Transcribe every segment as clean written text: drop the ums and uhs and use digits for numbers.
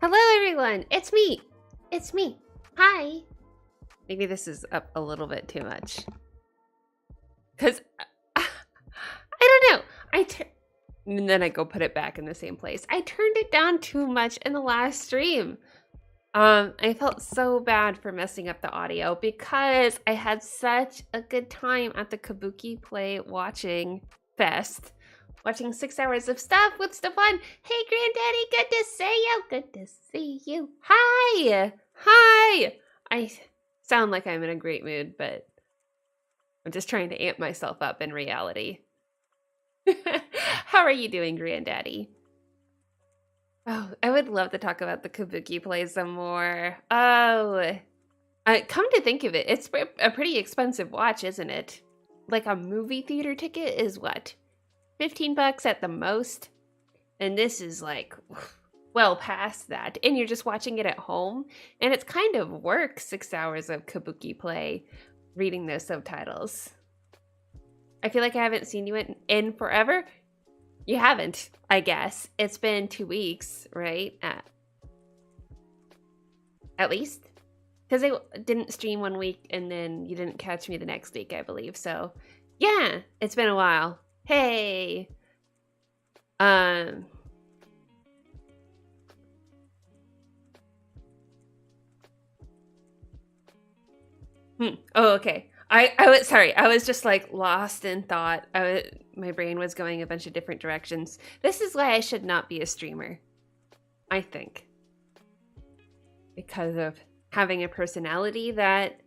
Hello everyone, it's me. It's me. Hi. Maybe this is up a little bit too much. Cause I don't know. And then I go put it back in the same place. I turned it down too much in the last stream. I felt so bad for messing up the audio because I had such a good time at the Kabuki Play watching fest. Watching 6 hours of stuff with Stefan. Hey, Granddaddy, good to see you. Good to see you. Hi. Hi. I sound like I'm in a great mood, but I'm just trying to amp myself up in reality. How are you doing, Granddaddy? Oh, I would love to talk about the Kabuki Play some more. Oh, come to think of it, it's a pretty expensive watch, isn't it? Like a movie theater ticket is what? $15 at the most, and this is like well past that, and you're just watching it at home, and it's kind of work 6 hours of Kabuki Play reading those subtitles. I feel like I haven't seen you in forever. You haven't, I guess. It's been 2 weeks, right? At least, because I didn't stream 1 week and then you didn't catch me the next week, I believe. So yeah, it's been a while. Hey. Oh, okay. I was sorry. I was just like lost in thought. My brain was going a bunch of different directions. This is why I should not be a streamer, I think. Because of having a personality that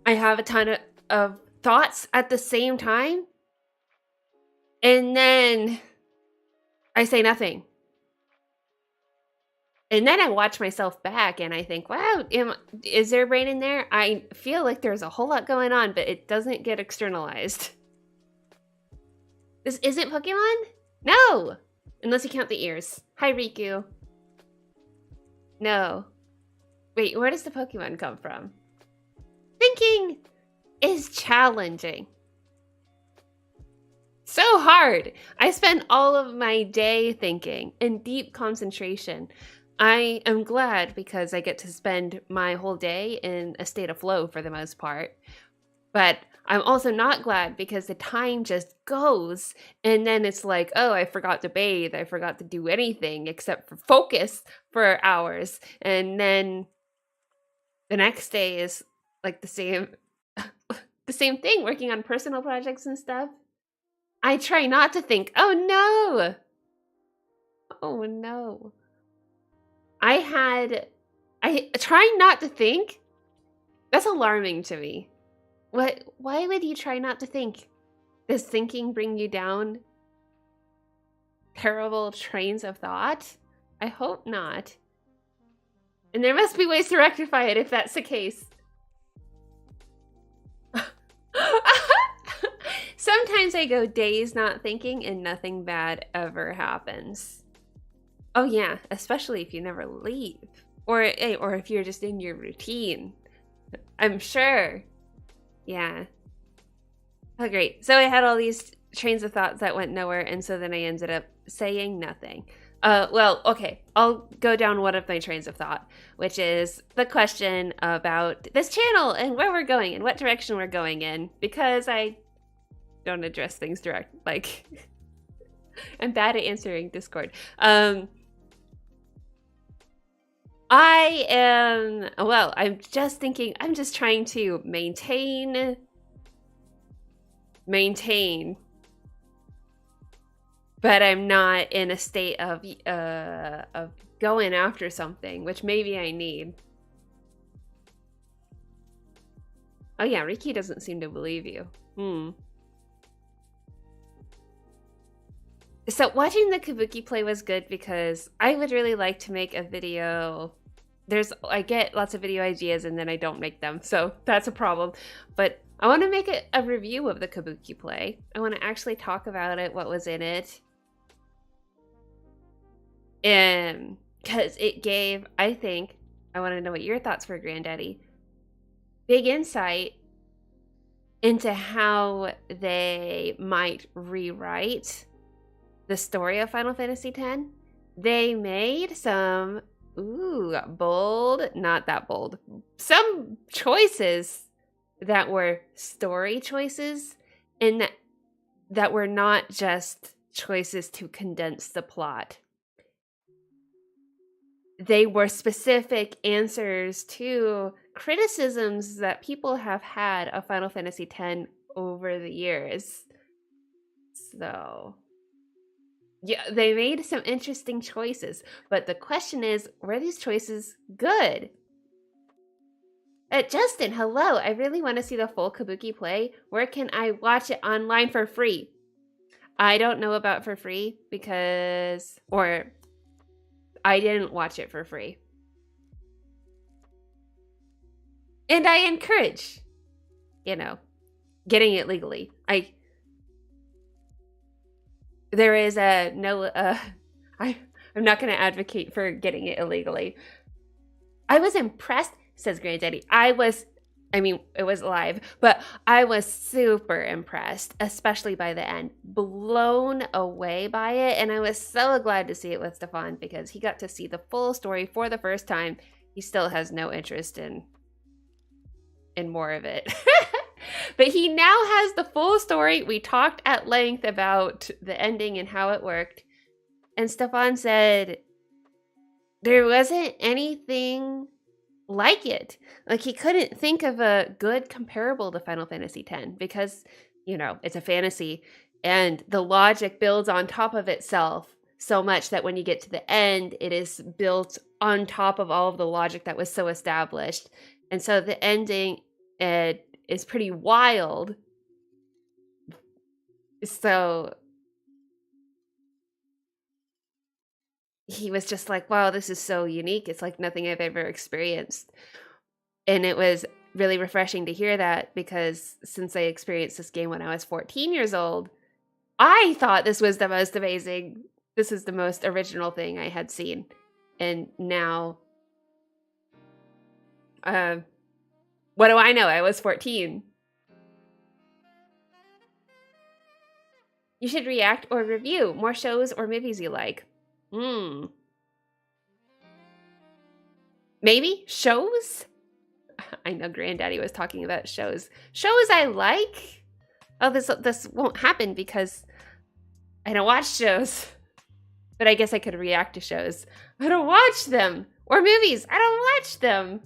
I have a ton of thoughts at the same time. And then I say nothing. And then I watch myself back and I think, wow, is there a brain in there? I feel like there's a whole lot going on, but it doesn't get externalized. This isn't Pokemon? No! Unless you count the ears. Hi, Riku. No. Wait, where does the Pokemon come from? Thinking is challenging. So hard. I spend all of my day thinking in deep concentration. I am glad because I get to spend my whole day in a state of flow for the most part. But I'm also not glad because the time just goes and then it's like, oh, I forgot to bathe. I forgot to do anything except for focus for hours. And then the next day is like the same thing, working on personal projects and stuff. I try not to think, oh no. Oh no. I try not to think. That's alarming to me. Why would you try not to think? Does thinking bring you down terrible trains of thought? I hope not. And there must be ways to rectify it if that's the case. Sometimes I go days not thinking and nothing bad ever happens. Oh yeah, especially if you never leave. Or if you're just in your routine. I'm sure. Yeah. Oh great. So I had all these trains of thoughts that went nowhere, and so then I ended up saying nothing. Well, okay. I'll go down one of my trains of thought, which is the question about this channel and where we're going and what direction we're going in, because I don't address things direct. Like, I'm bad at answering Discord. I'm just thinking, I'm just trying to maintain, but I'm not in a state of going after something, which maybe I need. Oh yeah, Riki doesn't seem to believe you. So watching the Kabuki Play was good because I would really like to make a video. I get lots of video ideas and then I don't make them, so that's a problem. But I want to make a review of the Kabuki Play. I want to actually talk about it, what was in it. And because it gave, I think, I want to know what your thoughts were, Granddaddy. Big insight into how they might rewrite the story of Final Fantasy X. They made some Ooh, bold. Not that bold. Some choices that were story choices and that were not just choices to condense the plot. They were specific answers to criticisms that people have had of Final Fantasy X over the years. So, yeah, they made some interesting choices, but the question is, were these choices good? Justin, hello. I really want to see the full Kabuki play. Where can I watch it online for free? I don't know about for free because, or I didn't watch it for free. And I encourage, getting it legally. There is a no, I'm not going to advocate for getting it illegally. I was impressed, says Granddaddy. It was live, but I was super impressed, especially by the end. Blown away by it, and I was so glad to see it with Stefan because he got to see the full story for the first time. He still has no interest in more of it. But he now has the full story. We talked at length about the ending and how it worked. And Stefan said there wasn't anything like it. Like, he couldn't think of a good comparable to Final Fantasy X because, it's a fantasy and the logic builds on top of itself so much that when you get to the end, it is built on top of all of the logic that was so established. And so the ending is pretty wild. So he was just like, wow, this is so unique. It's like nothing I've ever experienced. And it was really refreshing to hear that because since I experienced this game when I was 14 years old, I thought this was the most amazing. This is the most original thing I had seen. And now, what do I know? I was 14. You should react or review more shows or movies you like. Maybe shows? I know Granddaddy was talking about shows. Shows I like? Oh, this won't happen because I don't watch shows. But I guess I could react to shows. I don't watch them. Or movies. I don't watch them.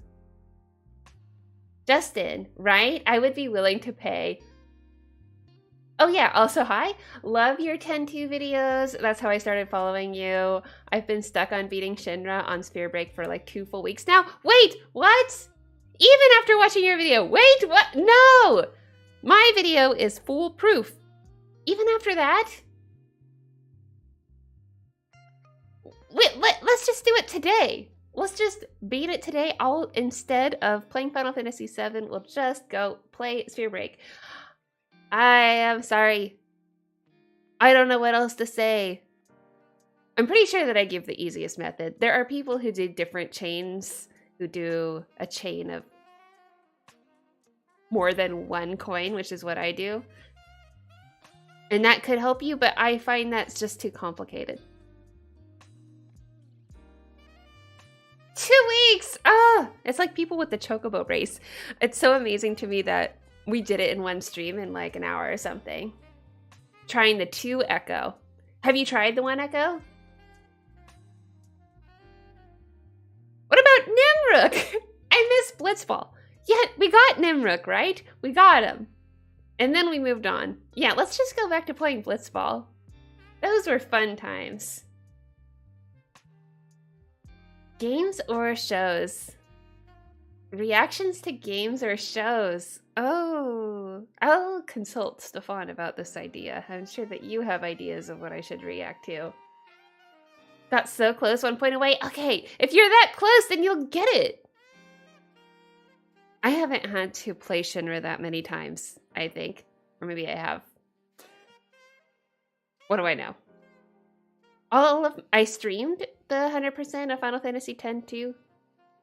Justin, right? I would be willing to pay. Oh yeah, also hi. Love your 10-2 videos. That's how I started following you. I've been stuck on beating Shinra on Sphere Break for like 2 full weeks now. Wait, what? Even after watching your video. Wait, what? No! My video is foolproof. Even after that? Wait, let's just do it today. Let's just beat it today. Instead of playing Final Fantasy VII, we'll just go play Sphere Break. I am sorry. I don't know what else to say. I'm pretty sure that I give the easiest method. There are people who do different chains, who do a chain of more than one coin, which is what I do. And that could help you, but I find that's just too complicated. 2 weeks! It's like people with the chocobo race. It's so amazing to me that we did it in one stream in like an hour or something. Trying the 2 Echo. Have you tried the 1 Echo? What about Nimrook? I miss Blitzball. Yeah, we got Nimrook, right? We got him. And then we moved on. Yeah, let's just go back to playing Blitzball. Those were fun times. Games or shows? Reactions to games or shows? Oh, I'll consult Stefan about this idea. I'm sure that you have ideas of what I should react to. Got so close, 1 point away. Okay, if you're that close, then you'll get it. I haven't had to play Shinra that many times, I think. Or maybe I have. What do I know? I streamed the 100% of Final Fantasy X too,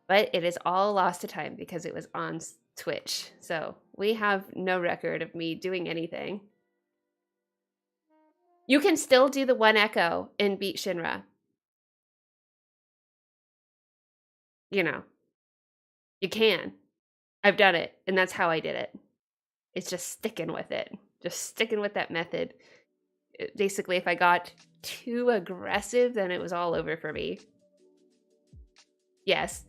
but it is all lost to time because it was on Twitch. So we have no record of me doing anything. You can still do the 1 Echo and beat Shinra. you know, you can. I've done it, and that's how I did it. It's just sticking with it. Just sticking with that method. Basically, if I got too aggressive, then it was all over for me. Yes.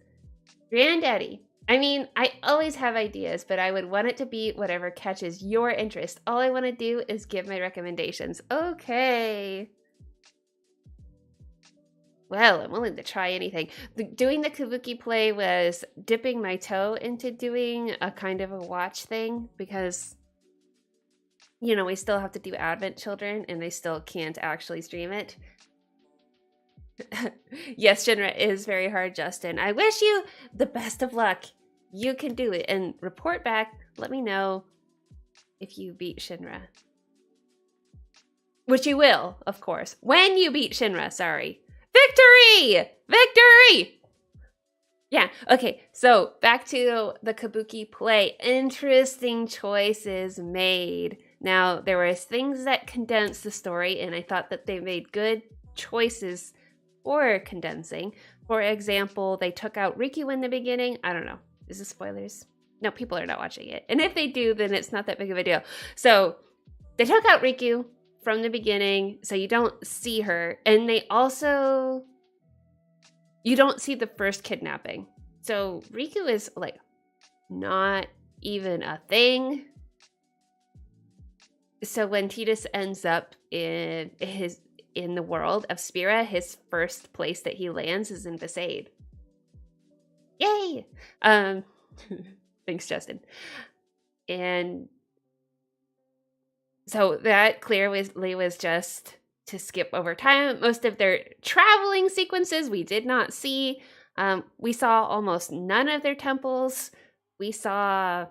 Granddaddy. I mean, I always have ideas, but I would want it to be whatever catches your interest. All I want to do is give my recommendations. Okay. Well, I'm willing to try anything. Doing the kabuki play was dipping my toe into doing a kind of a watch thing because, you know, we still have to do Advent Children and they still can't actually stream it. Yes, Shinra is very hard, Justin. I wish you the best of luck. You can do it. And report back. Let me know if you beat Shinra. Which you will, of course. When you beat Shinra, sorry. Victory! Victory! Yeah, okay. So back to the kabuki play. Interesting choices made. Now, there were things that condensed the story, and I thought that they made good choices for condensing. For example, they took out Riku in the beginning. I don't know. Is this spoilers? No, people are not watching it. And if they do, then it's not that big of a deal. So they took out Riku from the beginning, so you don't see her. And they also... you don't see the first kidnapping. So Riku is, like, not even a thing. So when Tidus ends up in the world of Spira, his first place that he lands is in Besaid. Yay! Thanks, Justin. And so that clearly was just to skip over time. Most of their traveling sequences we did not see. We saw almost none of their temples. We saw...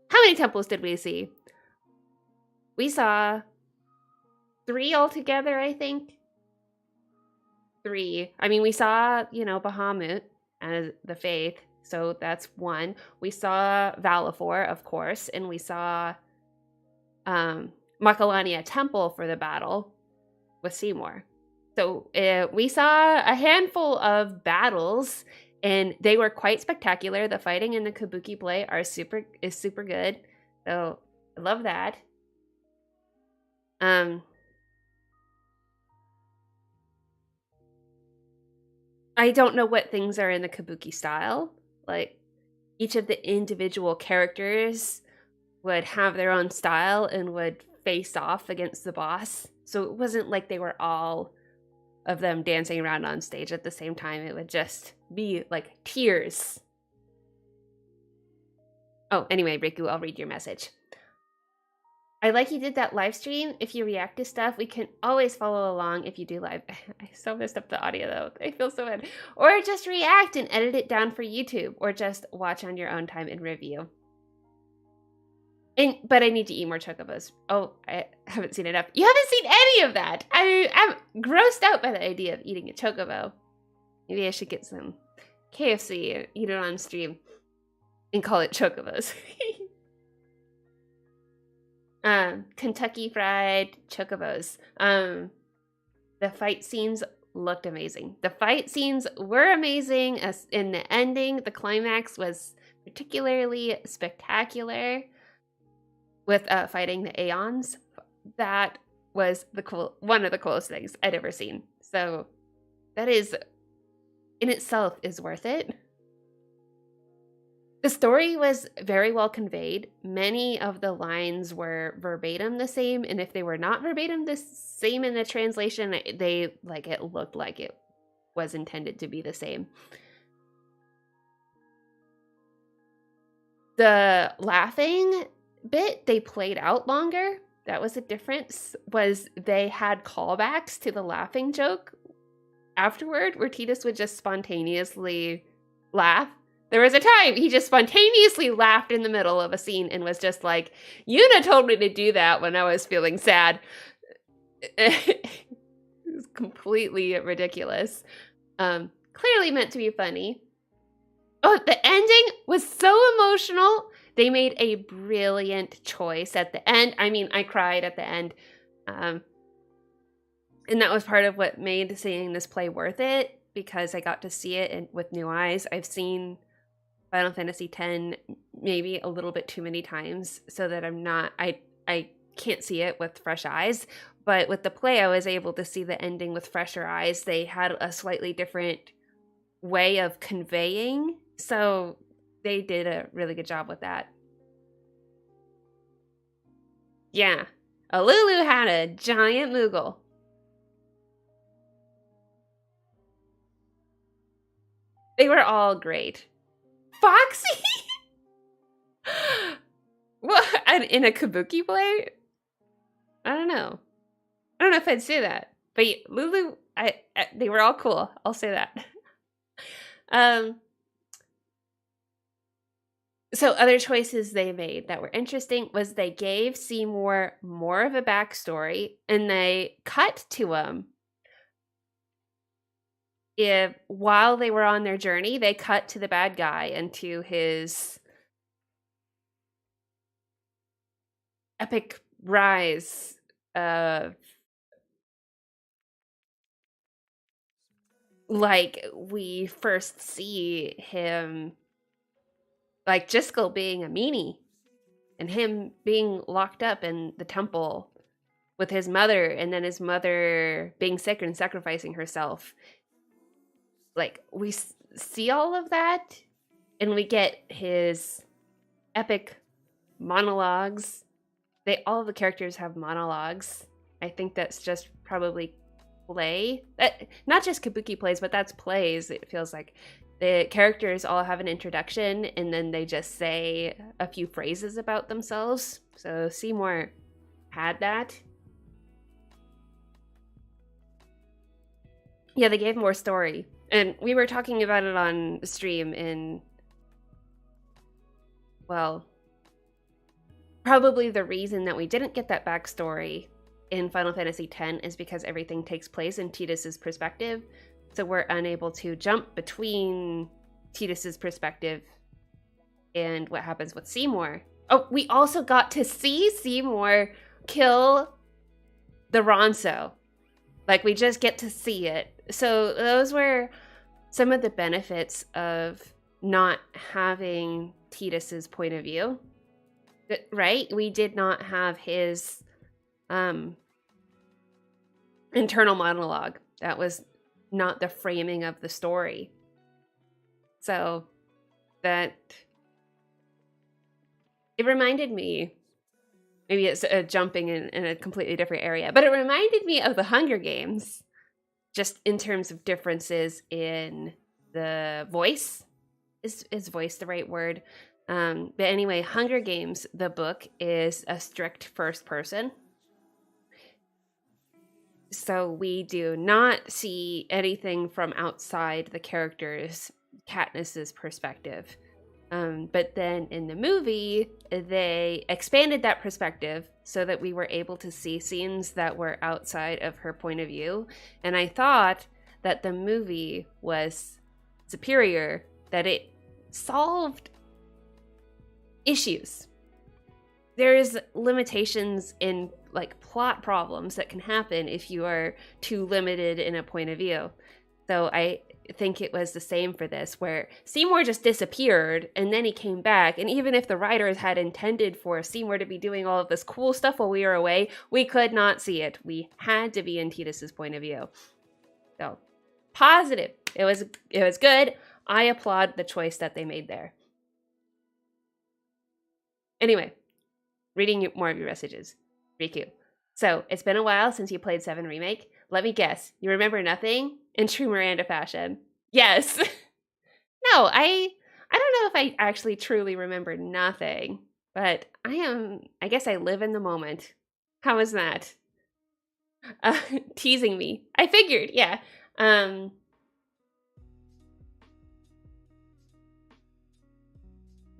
how many temples did we see? We saw 3 altogether, I think. 3. I mean, we saw, you know, Bahamut as the Faith, so that's 1. We saw Valifor, of course, and we saw Makalania Temple for the battle with Seymour. So we saw a handful of battles, and they were quite spectacular. The fighting in the kabuki play is super good, so I love that. I don't know what things are in the kabuki style. Like, each of the individual characters would have their own style and would face off against the boss. So it wasn't like they were all of them dancing around on stage at the same time. It would just be like tears. Oh, anyway, Riku, I'll read your message. I like you did that live stream. If you react to stuff, we can always follow along if you do live. I so messed up the audio though. I feel so bad. Or just react and edit it down for YouTube, or just watch on your own time and review. But I need to eat more chocobos. Oh, I haven't seen enough. You haven't seen any of that. I'm grossed out by the idea of eating a chocobo. Maybe I should get some KFC and eat it on stream and call it chocobos. Kentucky Fried Chocobos. The fight scenes looked amazing. The fight scenes were amazing. As in the ending, the climax was particularly spectacular with fighting the Aeons. That was one of the coolest things I'd ever seen. So that is, in itself, is worth it. The story was very well conveyed. Many of the lines were verbatim the same, and if they were not verbatim the same in the translation, it looked like it was intended to be the same. The laughing bit, they played out longer. That was the difference, was they had callbacks to the laughing joke afterward, where Tidus would just spontaneously laugh. There was a time he just spontaneously laughed in the middle of a scene and was just like, Yuna told me to do that when I was feeling sad. It was completely ridiculous. Clearly meant to be funny. Oh, the ending was so emotional. They made a brilliant choice at the end. I mean, I cried at the end. And that was part of what made seeing this play worth it. because I got to see it with new eyes. I've seen Final Fantasy X maybe a little bit too many times, so that I can't see it with fresh eyes. But with the play, I was able to see the ending with fresher eyes. They had a slightly different way of conveying, so they did a really good job with that. Yeah, Lulu had a giant Moogle. They were all great. Foxy? What? In a Kabuki play? I don't know. I don't know if I'd say that. But Lulu, they were all cool. I'll say that. So other choices they made that were interesting was they gave Seymour more of a backstory, and they cut to him. While they were on their journey, they cut to the bad guy and to his epic rise of, like, we first see him, like, Jiskel being a meanie and him being locked up in the temple with his mother, and then his mother being sick and sacrificing herself. Like, we see all of that, and we get his epic monologues. All the characters have monologues. I think that's just probably play. Not just Kabuki plays, but that's plays. It feels like the characters all have an introduction, and then they just say a few phrases about themselves. So Seymour had that. Yeah, they gave more story. And we were talking about it on stream probably the reason that we didn't get that backstory in Final Fantasy X is because everything takes place in Tidus's perspective. So we're unable to jump between Tidus's perspective and what happens with Seymour. Oh, we also got to see Seymour kill the Ronso. Like, we just get to see it. So those were some of the benefits of not having Tidus's point of view, right? We did not have his internal monologue. That was not the framing of the story. So that, it reminded me, maybe it's jumping in a completely different area, but it reminded me of the Hunger Games, just in terms of differences in the voice. Is voice the right word? But anyway, Hunger Games, the book, is a strict first person. So we do not see anything from outside the characters, Katniss's perspective. But then in the movie, they expanded that perspective so that we were able to see scenes that were outside of her point of view. And I thought that the movie was superior, that it solved issues. There's limitations in, like, plot problems that can happen if you are too limited in a point of view. So I think it was the same for this, where Seymour just disappeared and then he came back, and even if the writers had intended for Seymour to be doing all of this cool stuff while we were away, we could not see it. We had to be in Tidus's point of view. So positive. It was good. I applaud the choice that they made there. Anyway, reading more of your messages. Riku. So, it's been a while since you played 7 Remake. Let me guess, you remember nothing? In true Miranda fashion. Yes. No, I don't know if I actually truly remember nothing, but I guess I live in the moment. How is that? Teasing me. I figured, yeah.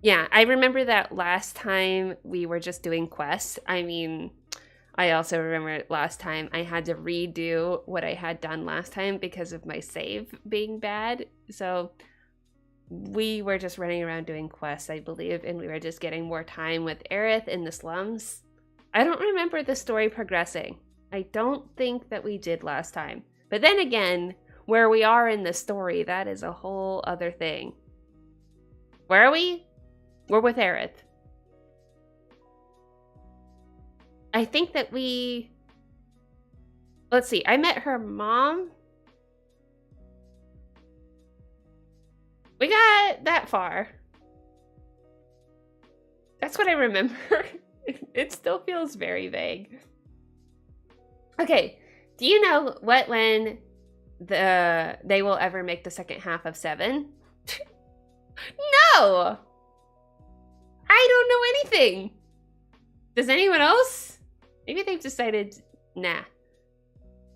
Yeah, I remember that last time we were just doing quests. I mean, I also remember last time I had to redo what I had done last time because of my save being bad. So we were just running around doing quests, I believe, and we were just getting more time with Aerith in the slums. I don't remember the story progressing. I don't think that we did last time. But then again, where we are in the story, that is a whole other thing. Where are we? We're with Aerith. I think that let's see, I met her mom. We got that far. That's what I remember. It still feels very vague. Okay, do you know when they will ever make the second half of 7? No! I don't know anything. Does anyone else? Maybe they've decided, nah.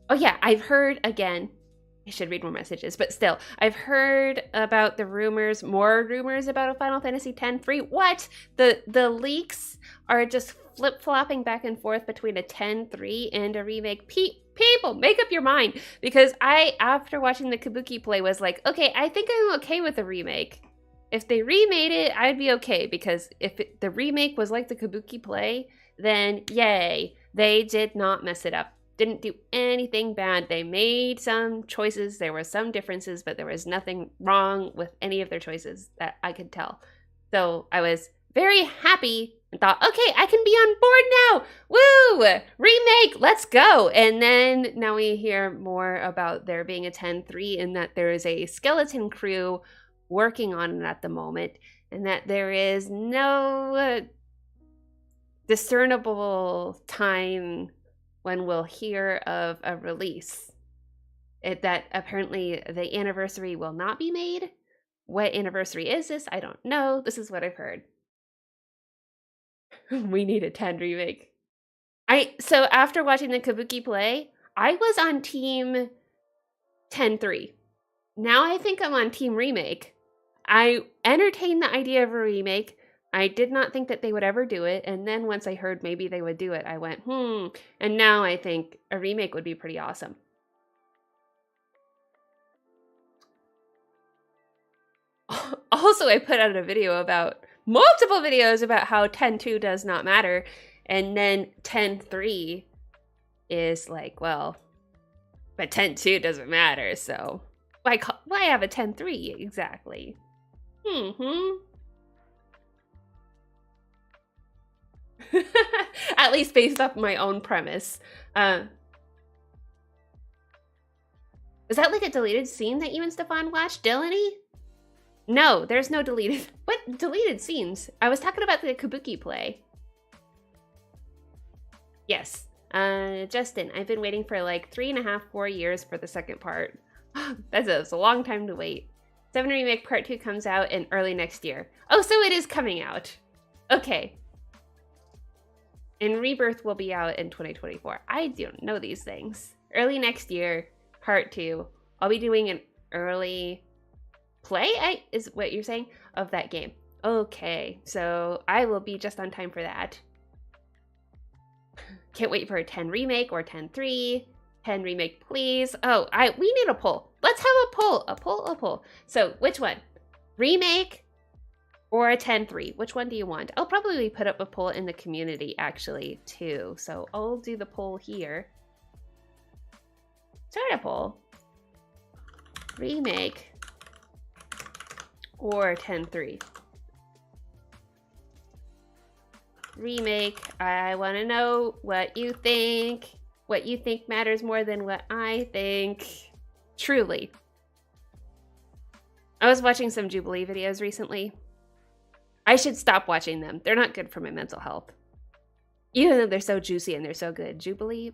Oh yeah, I've heard again. I should read more messages, but still, I've heard about the rumors, more rumors about a Final Fantasy X-3. What? The leaks are just flip-flopping back and forth between a 10-3 and a remake. People, make up your mind, because after watching the Kabuki play, was like, okay, I think I'm okay with the remake. If they remade it, I'd be okay, because if the remake was like the Kabuki play, then yay, they did not mess it up. Didn't do anything bad. They made some choices. There were some differences, but there was nothing wrong with any of their choices that I could tell. So I was very happy and thought, okay, I can be on board now. Woo! Remake, let's go. And then now we hear more about there being a 10-3 and that there is a skeleton crew working on it at the moment, and that there is no discernible time when we'll hear of a release. That apparently the anniversary will not be made. What anniversary is this? I don't know. This is what I've heard. We need a 10 remake. So after watching the Kabuki play, I was on team 10-3. Now I think I'm on team remake. I entertained the idea of a remake. I did not think that they would ever do it, and then once I heard maybe they would do it, I went, and now I think a remake would be pretty awesome. Also, I put out a video multiple videos about how 10-2 does not matter, and then 10-3 is like, well, but 10-2 doesn't matter, so why have a 10-3 exactly? At least based off my own premise. Was that like a deleted scene that you and Stefan watched, Dylan-y? No, there's no deleted. What deleted scenes? I was talking about the Kabuki play. Yes. Justin, I've been waiting for like 3.5, 4 years for the second part. That's a long time to wait. 7 Remake Part 2 comes out in early next year. Oh, so it is coming out. Okay. And Rebirth will be out in 2024. I don't know these things. Early next year, Part 2. I'll be doing an early play, is what you're saying, of that game. Okay, so I will be just on time for that. Can't wait for a 10 remake or 10-3. 10 remake, please. Oh, we need a poll. Let's have a poll. A poll. So, which one? Remake or a 10-3? Which one do you want? I'll probably put up a poll in the community, actually, too. So, I'll do the poll here. Start a poll. Remake or 10-3? Remake. I want to know what you think. What you think matters more than what I think. Truly. I was watching some Jubilee videos recently. I should stop watching them. They're not good for my mental health. Even though they're so juicy and they're so good. Jubilee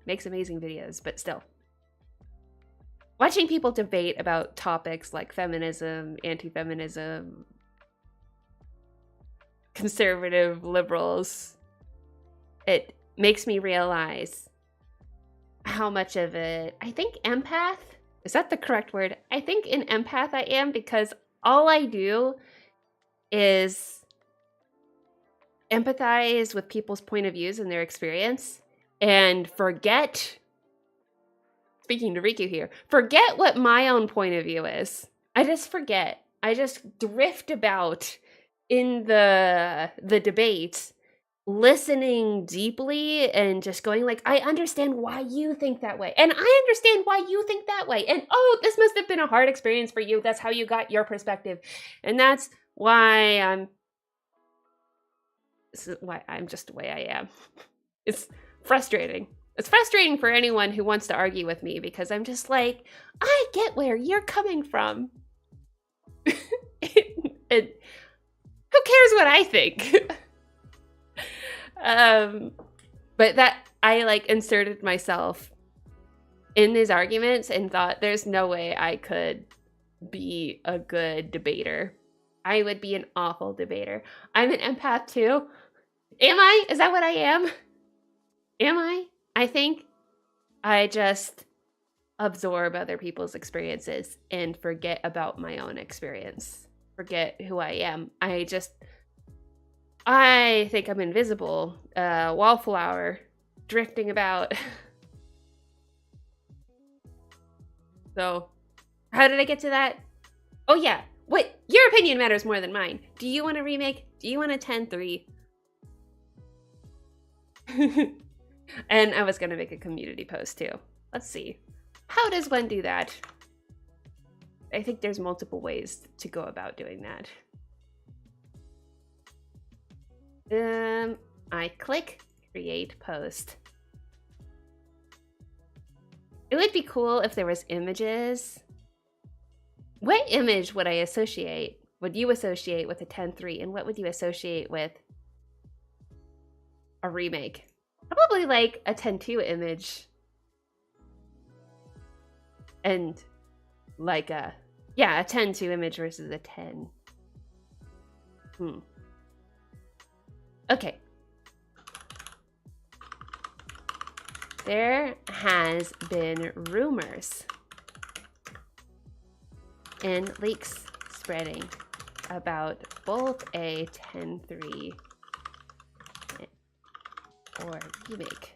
makes amazing videos, but still. Watching people debate about topics like feminism, anti-feminism, conservative liberals, it makes me realize how much of it, I think empath, is that the correct word? I think an empath I am, because all I do is empathize with people's point of views and their experience and forget, speaking to Riku here, forget what my own point of view is. I just forget. I just drift about in the debate listening deeply and just going like, I understand why you think that way. And I understand why you think that way. And oh, this must have been a hard experience for you. That's how you got your perspective. And that's why this is why I'm just the way I am. It's frustrating. It's frustrating for anyone who wants to argue with me because I'm just like, I get where you're coming from. And who cares what I think? But that I like inserted myself in these arguments and thought there's no way I could be a good debater. I would be an awful debater. I'm an empath too. Am I? Is that what I am? Am I? I think I just absorb other people's experiences and forget about my own experience. Forget who I am. I think I'm invisible. Wallflower drifting about. So, how did I get to that? Oh yeah. What? Your opinion matters more than mine. Do you want a remake? Do you want a 10-3? And I was gonna make a community post too. Let's see. How does one do that? I think there's multiple ways to go about doing that. I click create post. It would be cool if there was images. What image would I associate? Would you associate with a 10-3? And what would you associate with a remake? Probably like a 10-2 image. And like a 10-2 image versus a 10. Okay. There has been rumors and leaks spreading about both a 10-3 or remake.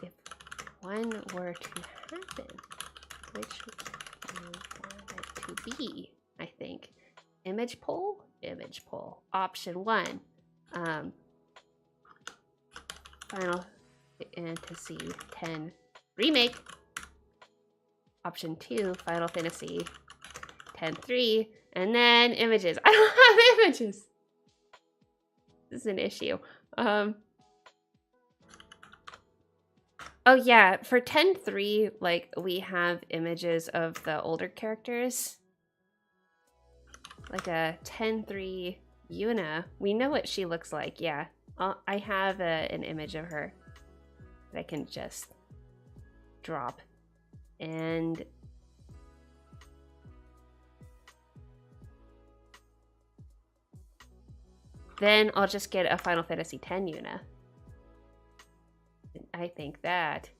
If one were to happen, which you want it to be, I think. Image poll? Image poll. Option 1. Final Fantasy X remake. Option 2, Final Fantasy X-3. And then images. I don't have images. This is an issue. Oh yeah, for 10-3, like we have images of the older characters. Like a 10-3 Yuna. We know what she looks like, yeah. I have an image of her that I can just drop. And then I'll just get a Final Fantasy X Yuna. I think that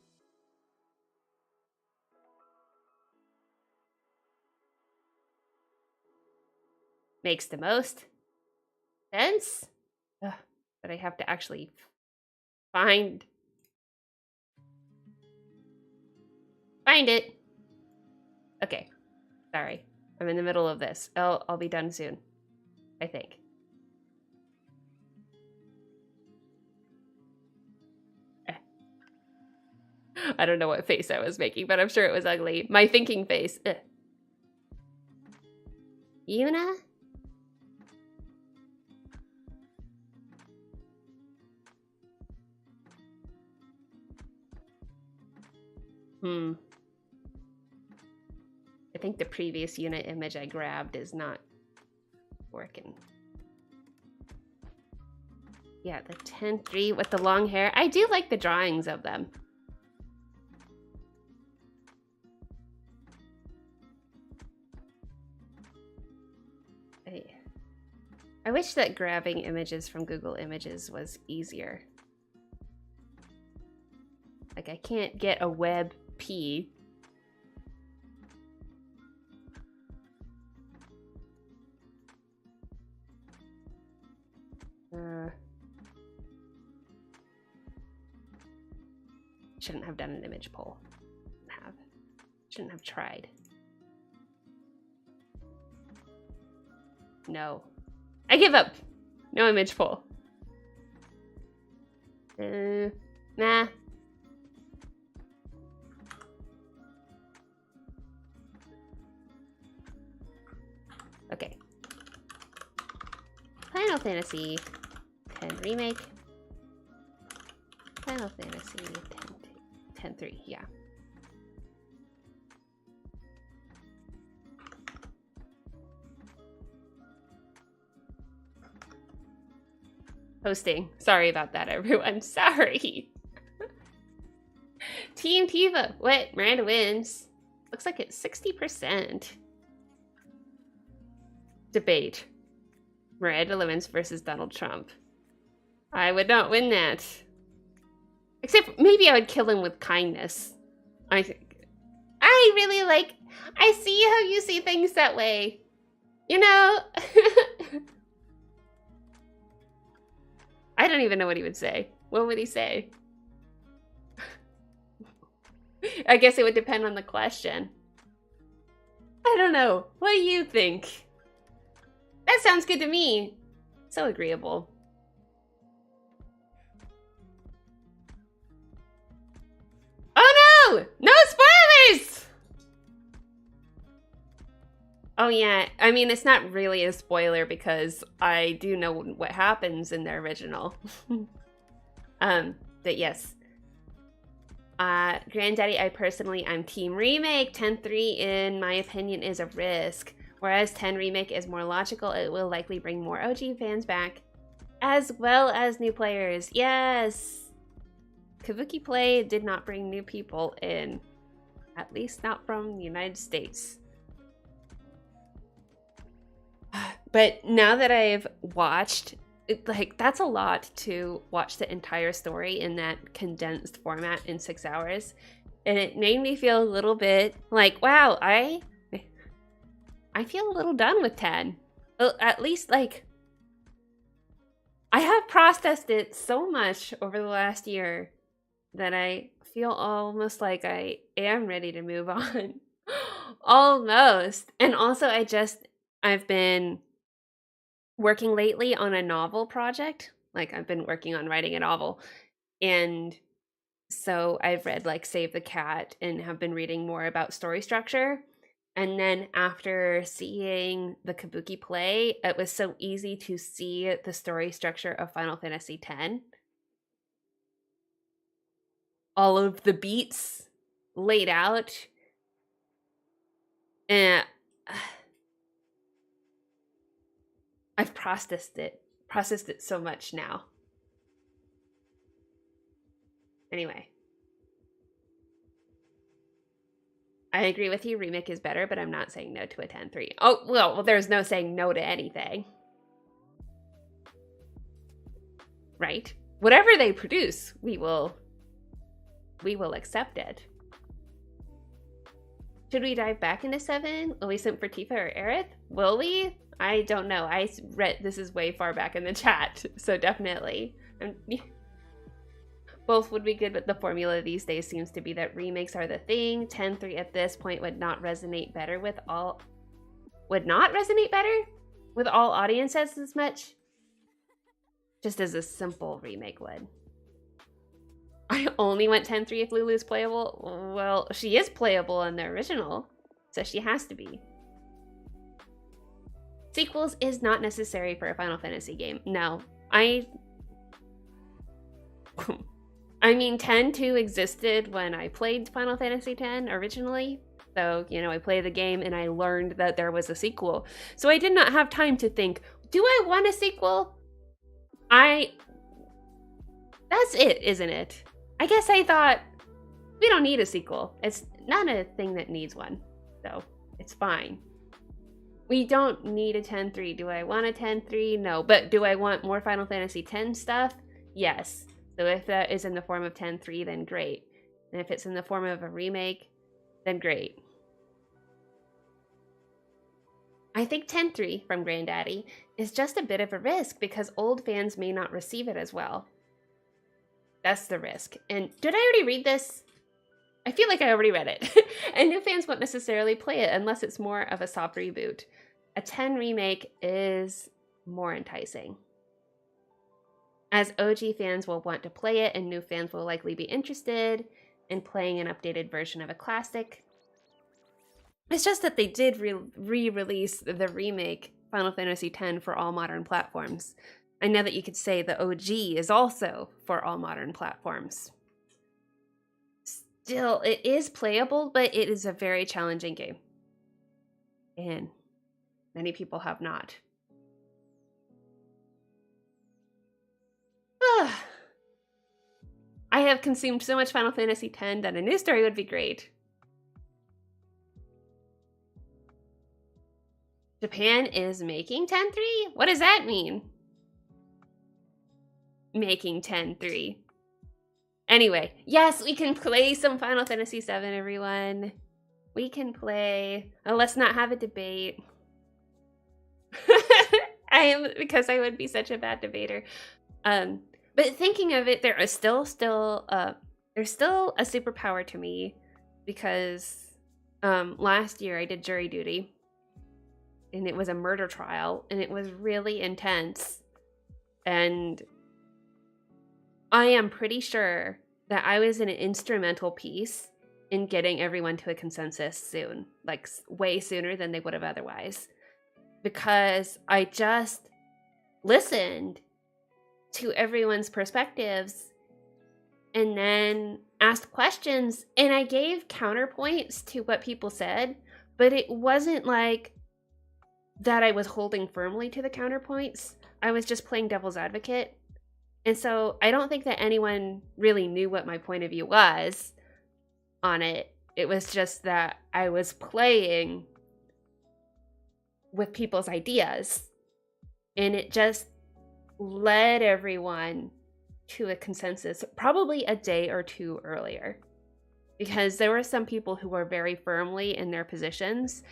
makes the most sense. Ugh, but I have to actually find it. Okay, sorry. I'm in the middle of this. I'll be done soon, I think. I don't know what face I was making, but I'm sure it was ugly. My thinking face. Ugh. Yuna? I think the previous Yuna image I grabbed is not working. Yeah, the 10-3 with the long hair. I do like the drawings of them. I wish that grabbing images from Google Images was easier. Like, I can't get a web P. Shouldn't have done an image poll. Shouldn't have tried. No. I give up. No image poll. Nah. Okay. Final Fantasy 10 Remake. Final Fantasy 10-3, yeah. Hosting. Sorry about that, everyone. Sorry. Team Tifa. What? Miranda wins. Looks like it's 60%. Debate. Miranda Lemons versus Donald Trump. I would not win that. Except maybe I would kill him with kindness. I really like... I see how you see things that way. You know? I don't even know what he would say. What would he say? I guess it would depend on the question. I don't know. What do you think? That sounds good to me. So agreeable. Oh no! No spoilers! Oh yeah, I mean, it's not really a spoiler because I do know what happens in the original. But yes. Granddaddy, I'm Team Remake. 10-3, in my opinion, is a risk. Whereas 10 Remake is more logical, it will likely bring more OG fans back, as well as new players. Yes! Kabuki Play did not bring new people in. At least not from the United States. But now that I've watched, that's a lot to watch the entire story in that condensed format in 6 hours. And it made me feel a little bit like, wow, I feel a little done with 10. At least, like, I have processed it so much over the last year that I feel almost like I am ready to move on. Almost. And also, I've been working lately on a novel project. Like, I've been working on writing a novel. And so I've read, like, Save the Cat and have been reading more about story structure. And then after seeing the Kabuki Play, it was so easy to see the story structure of Final Fantasy X. All of the beats laid out. And I've processed it so much now. Anyway. I agree with you, Remake is better, but I'm not saying no to a 10-3. Oh, well, there's no saying no to anything. Right? Whatever they produce, we will accept it. Should we dive back into 7? Will we simp for Tifa or Aerith? Will we? I don't know. I read this is way far back in the chat, so definitely. Both would be good, but the formula these days seems to be that remakes are the thing. 10-3 at this point would not resonate better with all... Would not resonate better with all audiences as much? Just as a simple remake would. I only went 10-3 if Lulu's playable. Well, she is playable in the original, so she has to be. Sequels is not necessary for a Final Fantasy game. No. I mean, 10-2 existed when I played Final Fantasy X originally. So, you know, I played the game and I learned that there was a sequel. So I did not have time to think, do I want a sequel? That's it, isn't it? I guess I thought, we don't need a sequel. It's not a thing that needs one. So, it's fine. We don't need a 10-3. Do I want a 10-3? No. But do I want more Final Fantasy X stuff? Yes. So if that is in the form of 10-3, then great. And if it's in the form of a remake, then great. I think 10-3 from Granddaddy is just a bit of a risk because old fans may not receive it as well. That's the risk. And did I already read this? I feel like I already read it. And new fans won't necessarily play it unless it's more of a soft reboot. a 10 remake is more enticing, as OG fans will want to play it and new fans will likely be interested in playing an updated version of a classic. It's just that they did re-release the remake Final Fantasy X for all modern platforms. I know that you could say the OG is also for all modern platforms. Still, it is playable, but it is a very challenging game. And many people have not. I have consumed so much Final Fantasy X that a new story would be great. Japan is making 10.3? What does that mean? Making 10.3. Anyway, yes, we can play some Final Fantasy VII, everyone. We can play. Oh, let's not have a debate. Because I would be such a bad debater. But thinking of it, there is there's still a superpower to me, because last year I did jury duty, and it was a murder trial, and it was really intense. And I am pretty sure that I was an instrumental piece in getting everyone to a consensus soon, like way sooner than they would have otherwise, because I just listened to everyone's perspectives and then asked questions, and I gave counterpoints to what people said, but it wasn't like that I was holding firmly to the counterpoints. I was just playing devil's advocate. And so I don't think that anyone really knew what my point of view was on it. It was just that I was playing with people's ideas, and it just led everyone to a consensus probably a day or two earlier, because there were some people who were very firmly in their positions,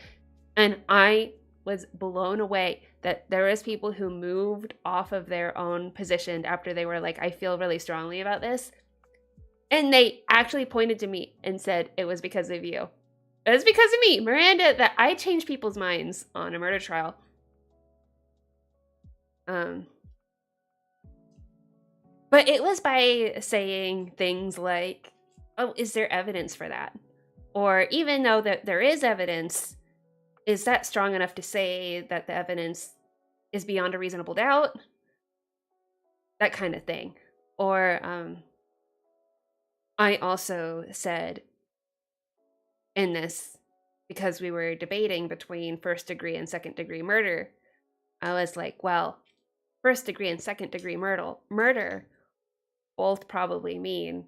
and I was blown away that there was people who moved off of their own position after they were like, I feel really strongly about this, and they actually pointed to me and said, it was because of you. It was because of me, Miranda, that I changed people's minds on a murder trial. But it was by saying things like, oh, is there evidence for that? Or even though that there is evidence, is that strong enough to say that the evidence is beyond a reasonable doubt? That kind of thing. Or I also said in this, because we were debating between first degree and second degree murder, I was like, well, first degree and second degree murder both probably mean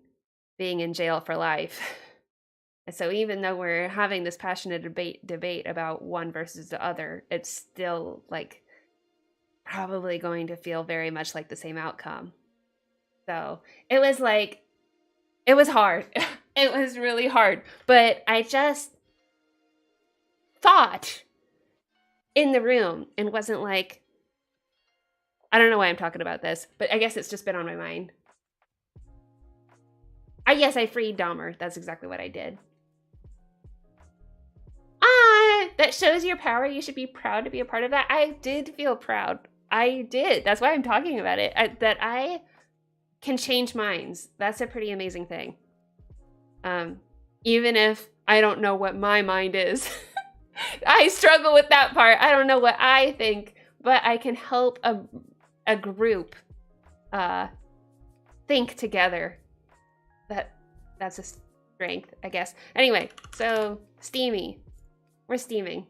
being in jail for life. And so even though we're having this passionate debate about one versus the other, it's still like probably going to feel very much like the same outcome. So it was like, it was hard. It was really hard. But I just thought in the room and wasn't like, I don't know why I'm talking about this, but I guess it's just been on my mind. Yes, I freed Dahmer. That's exactly what I did. That shows your power. You should be proud to be a part of that. I did feel proud. I did. That's why I'm talking about it. That I can change minds. That's a pretty amazing thing. Even if I don't know what my mind is. I struggle with that part. I don't know what I think, but I can help a group think together. That's a strength, I guess. Anyway, so steamy. We're steaming.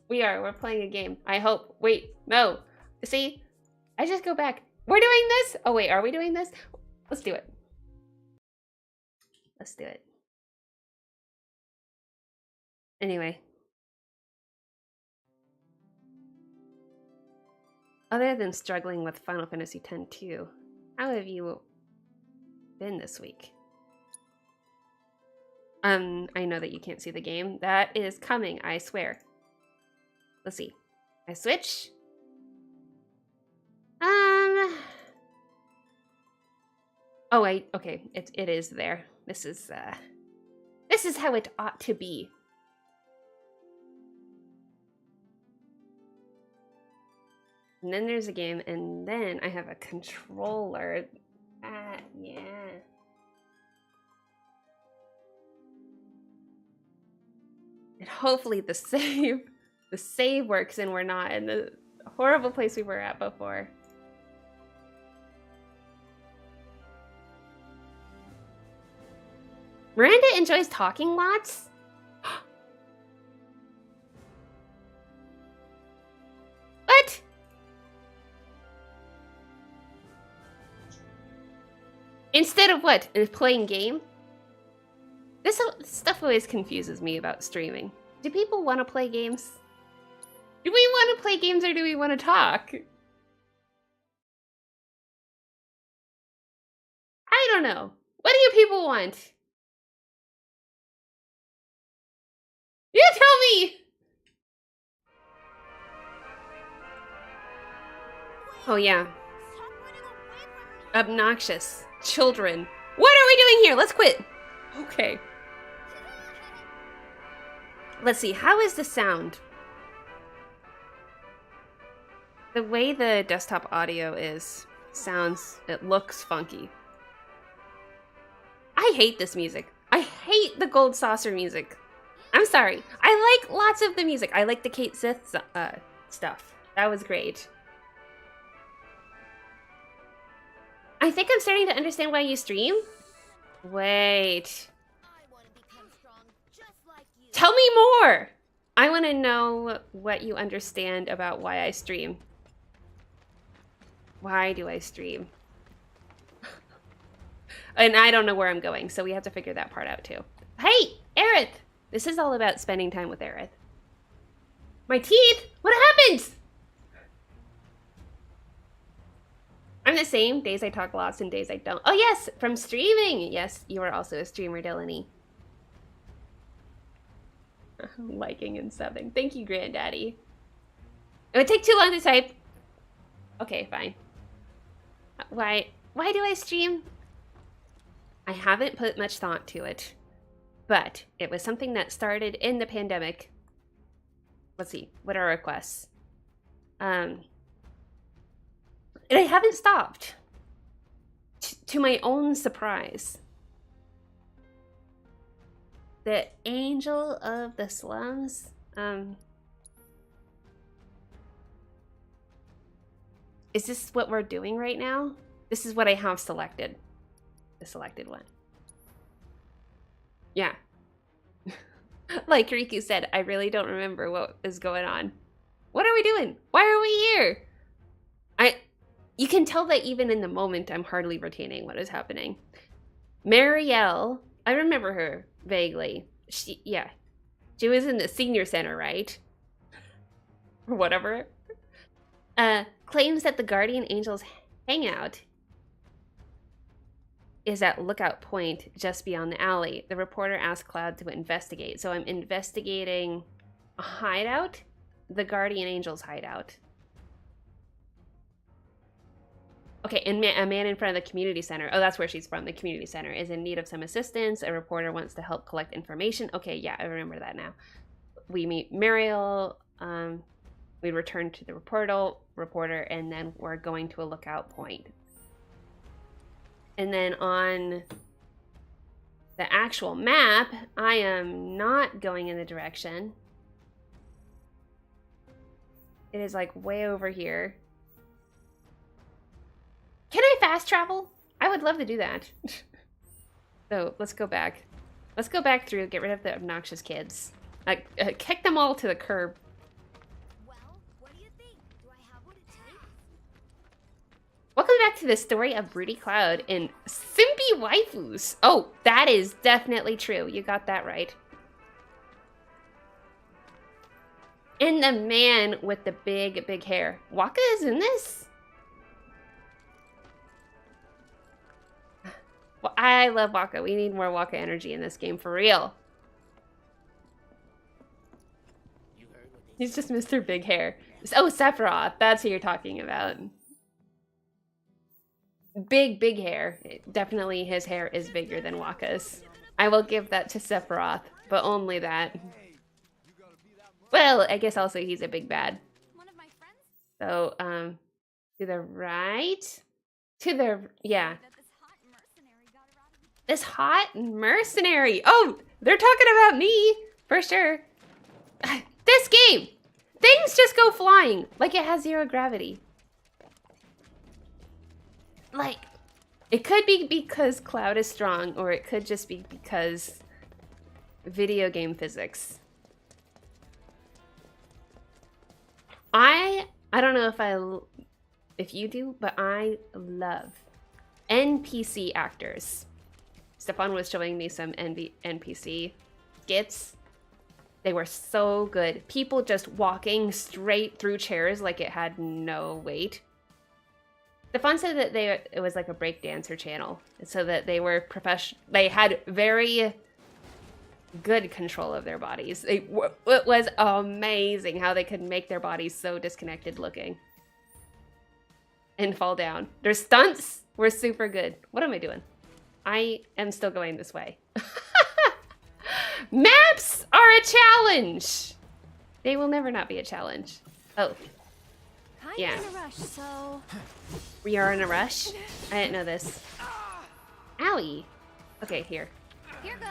We're playing a game. I hope. Wait, no. See? I just go back. We're doing this? Oh wait, are we doing this? Let's do it. Let's do it. Anyway. Other than struggling with Final Fantasy X-2, how have you been this week? I know that you can't see the game. That is coming, I swear. Let's see. I switch. Oh, okay. It is there. This is how it ought to be. And then there's a game, and then I have a controller. Yeah. And hopefully the save works and we're not in the horrible place we were at before. Miranda enjoys talking lots? What? Instead of what? Playing game? This stuff always confuses me about streaming. Do people want to play games? Do we want to play games or do we want to talk? I don't know. What do you people want? You tell me! Oh yeah. Obnoxious. Children. What are we doing here? Let's quit. Okay. Let's see. How is the sound? The way the desktop audio it looks funky. I hate this music. I hate the Gold Saucer music. I'm sorry. I like lots of the music. I like the Kate Sith stuff. That was great. I think I'm starting to understand why you stream. Wait. Tell me more! I want to know what you understand about why I stream. Why do I stream? And I don't know where I'm going, so we have to figure that part out too. Hey, Aerith! This is all about spending time with Aerith. My teeth? What happened? I'm the same. Days I talk lots and days I don't. Oh yes, from streaming. Yes, you are also a streamer, Dylan. Liking and subbing. Thank you, Granddaddy. It would take too long to type. Okay, fine. Why do I stream? I haven't put much thought to it, but it was something that started in the pandemic. Let's see, what are our requests? And I haven't stopped, to my own surprise. The Angel of the Slums. Is this what we're doing right now? This is what I have selected. The selected one. Yeah. Like Riku said, I really don't remember what is going on. What are we doing? Why are we here? You can tell that even in the moment, I'm hardly retaining what is happening. Marielle, I remember her vaguely. She was in the senior center, right? Or whatever. Claims that the Guardian Angels hangout is at Lookout Point just beyond the alley. The reporter asked Cloud to investigate. So I'm investigating a hideout? The Guardian Angels hideout. Okay, and a man in front of the community center. Oh, that's where she's from. The community center is in need of some assistance. A reporter wants to help collect information. Okay, yeah, I remember that now. We meet Mariel. We return to the reporter, and then we're going to a Lookout Point. And then on the actual map, I am not going in the direction. It is like way over here. Can I fast travel? I would love to do that. So let's go back. Let's go back through, get rid of the obnoxious kids. Kick them all to the curb. Well, what do you think? Do I have what it takes? Welcome back to the story of Broody Cloud in Simpy Waifus. Oh, that is definitely true. You got that right. And the man with the big hair. Waka is in this? Well, I love Waka. We need more Waka energy in this game, for real. He's just Mr. Big Hair. Oh, Sephiroth. That's who you're talking about. Big hair. Definitely his hair is bigger than Waka's. I will give that to Sephiroth, but only that. Well, I guess also he's a big bad. One of my friends? So, to the right? To the, yeah. That this hot mercenary got her out of the This hot mercenary. Oh, they're talking about me, for sure. This game! Things just go flying, like it has zero gravity. Like, it could be because Cloud is strong, or it could just be because video game physics. I don't know if you do, but I love NPC actors. Stefan was showing me some NPC skits. They were so good. People just walking straight through chairs like it had no weight. Stefan said that it was like a breakdancer channel, so that they were they had very good control of their bodies. It was amazing how they could make their bodies so disconnected looking and fall down. Their stunts were super good. What am I doing? I am still going this way. Maps are a challenge. They will never not be a challenge. Oh, yeah. in a rush, so We are in a rush? I didn't know this. Owie. Okay, here. here goes.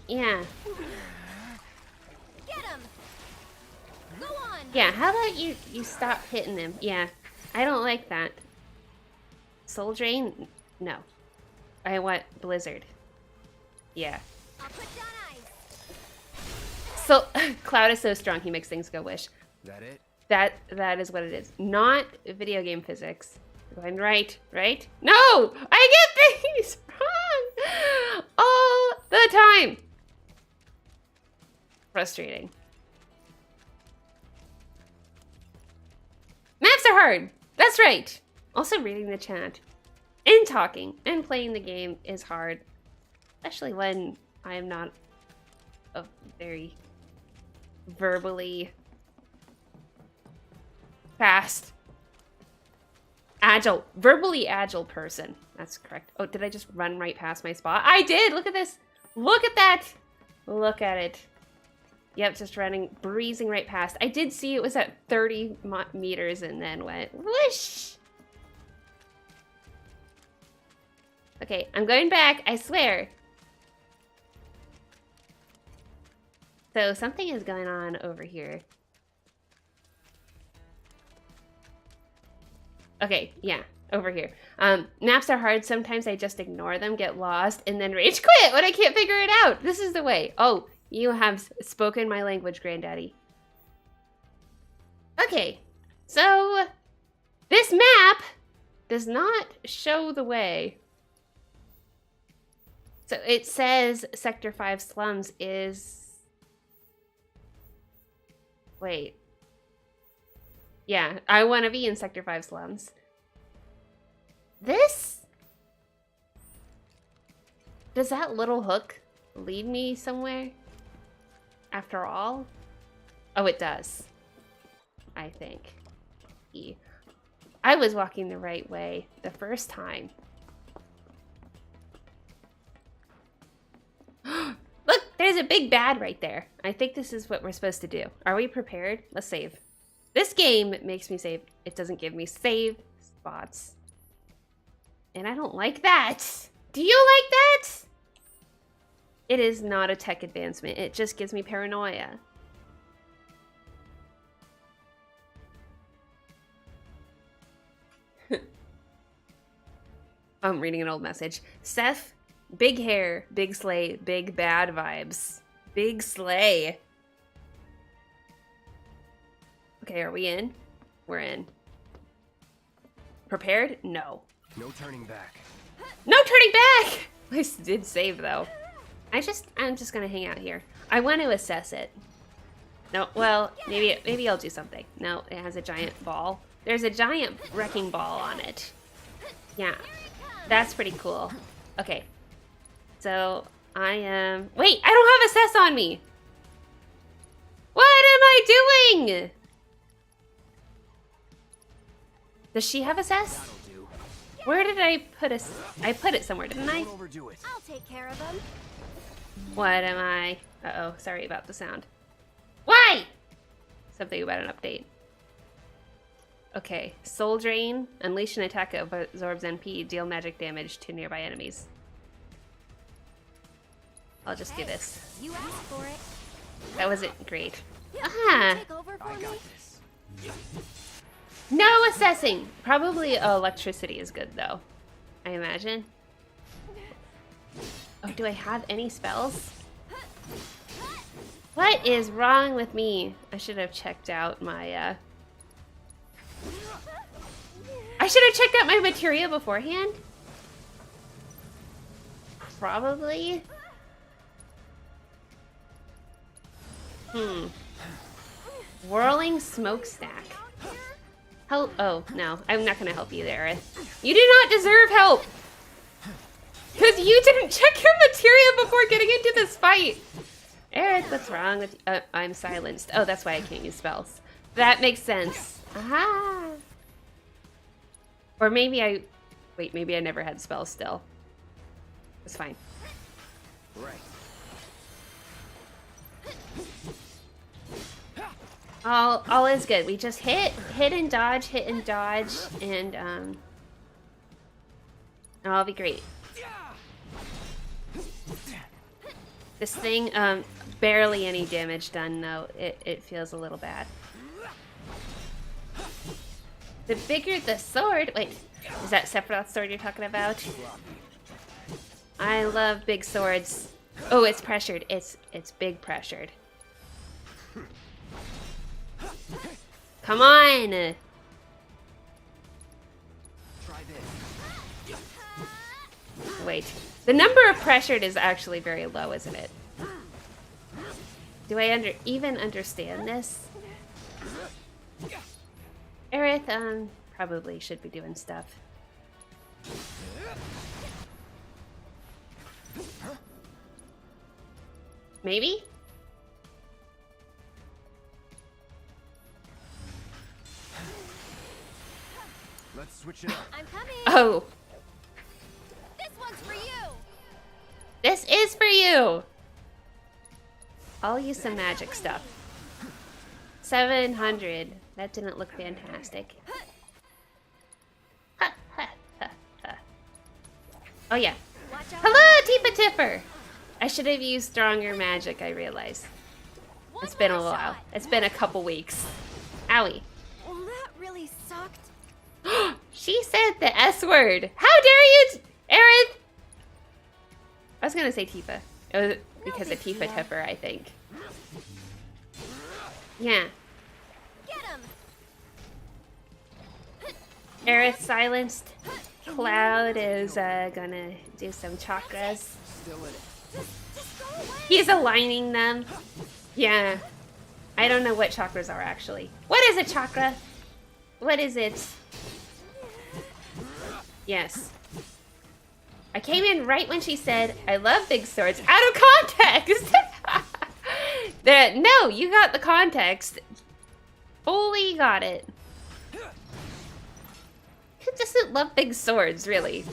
Yeah. Get him. Go on. Yeah, how about you stop hitting them? Yeah, I don't like that. Soul Drain? No. I want Blizzard. Yeah. I'll put down ice. So, Cloud is so strong, he makes things go wish. That it? That is what it is. Not video game physics. Going right? No! I get things wrong all the time. Frustrating. Maps are hard. That's right. Also, reading the chat and talking and playing the game is hard, especially when I am not a very verbally fast, verbally agile person. That's correct. Oh, did I just run right past my spot? I did! Look at this! Look at that! Look at it. Yep, just running, breezing right past. I did see it was at 30 meters and then went whoosh! Okay, I'm going back, I swear. So something is going on over here. Okay, yeah, over here. Naps are hard. Sometimes I just ignore them, get lost, and then rage quit when I can't figure it out. This is the way. Oh, you have spoken my language, Granddaddy. Okay, so this map does not show the way. So it says Sector 5 slums is... Wait. Yeah, I want to be in Sector 5 slums. This? Does that little hook lead me somewhere? After all? Oh, it does. I think. I was walking the right way the first time. Look, there's a big bad right there. I think this is what we're supposed to do. Are we prepared? Let's save. This game makes me save. It doesn't give me save spots. And I don't like that. Do you like that? It is not a tech advancement. It just gives me paranoia. I'm reading an old message. Seth, big hair, big sleigh, big bad vibes. Big sleigh. Okay, are we in? We're in. Prepared? No. No turning back. No turning back! I did save though. I'm just gonna hang out here. I want to assess it. No, well, maybe I'll do something. No, it has a giant ball. There's a giant wrecking ball on it. Yeah, that's pretty cool. Okay, so I am... Wait, I don't have assess on me! What am I doing? Does she have assess? That'll do. Where did I put us? I put it somewhere, didn't I? Don't overdo it. I'll take care of him. What am I? Uh-oh, sorry about the sound. Why? Something about an update. Okay, Soul Drain. Unleash an attack that absorbs NP. Deal magic damage to nearby enemies. I'll just do this. You asked for it. That wasn't great. Can Ah! you take over for me? No assessing! Probably electricity is good, though. I imagine. Oh, do I have any spells? What is wrong with me? I should have checked out my, I should have checked out my materia beforehand. Probably. Whirling smokestack. Help. Oh, no. I'm not gonna help you there, Aerith. You do not deserve help! Because you didn't check your materia before getting into this fight! Aerith, what's wrong with you? I'm silenced. Oh, that's why I can't use spells. That makes sense. Aha! Or maybe I... Wait, maybe I never had spells still. It's fine. Right. All is good. We just hit and dodge, and I'll be great. This thing, barely any damage done though. It feels a little bad. The bigger the sword, wait, is that Sephiroth's sword you're talking about? I love big swords. Oh, it's pressured. It's big pressured. Come on! Try this. Wait. The number of pressured is actually very low, isn't it? Do I even understand this? Aerith, probably should be doing stuff. Maybe? Let's switch it up. I'm coming. Oh, This one's for you. this is for you! I'll use some magic stuff. 700. That didn't look fantastic. Ha, ha, ha, ha. Oh yeah. Watch out. Hello, Tifa Tipper! I should have used stronger magic, I realize. It's been a more while. shot. It's been a couple weeks. Owie. Well, that really sucked. She said the S word. How dare you, Aerith? I was gonna say Tifa. It was because of big Tifa deal. Tipper, I think. Yeah. Get him. Aerith silenced. Cloud is gonna do some chakras. Still in it. Just go away. He's aligning them. Yeah. I don't know what chakras are actually. What is a chakra? What is it? Yes. I came in right when she said, I love big swords. Out of context! No, you got the context. Fully got it. Who doesn't love big swords, really?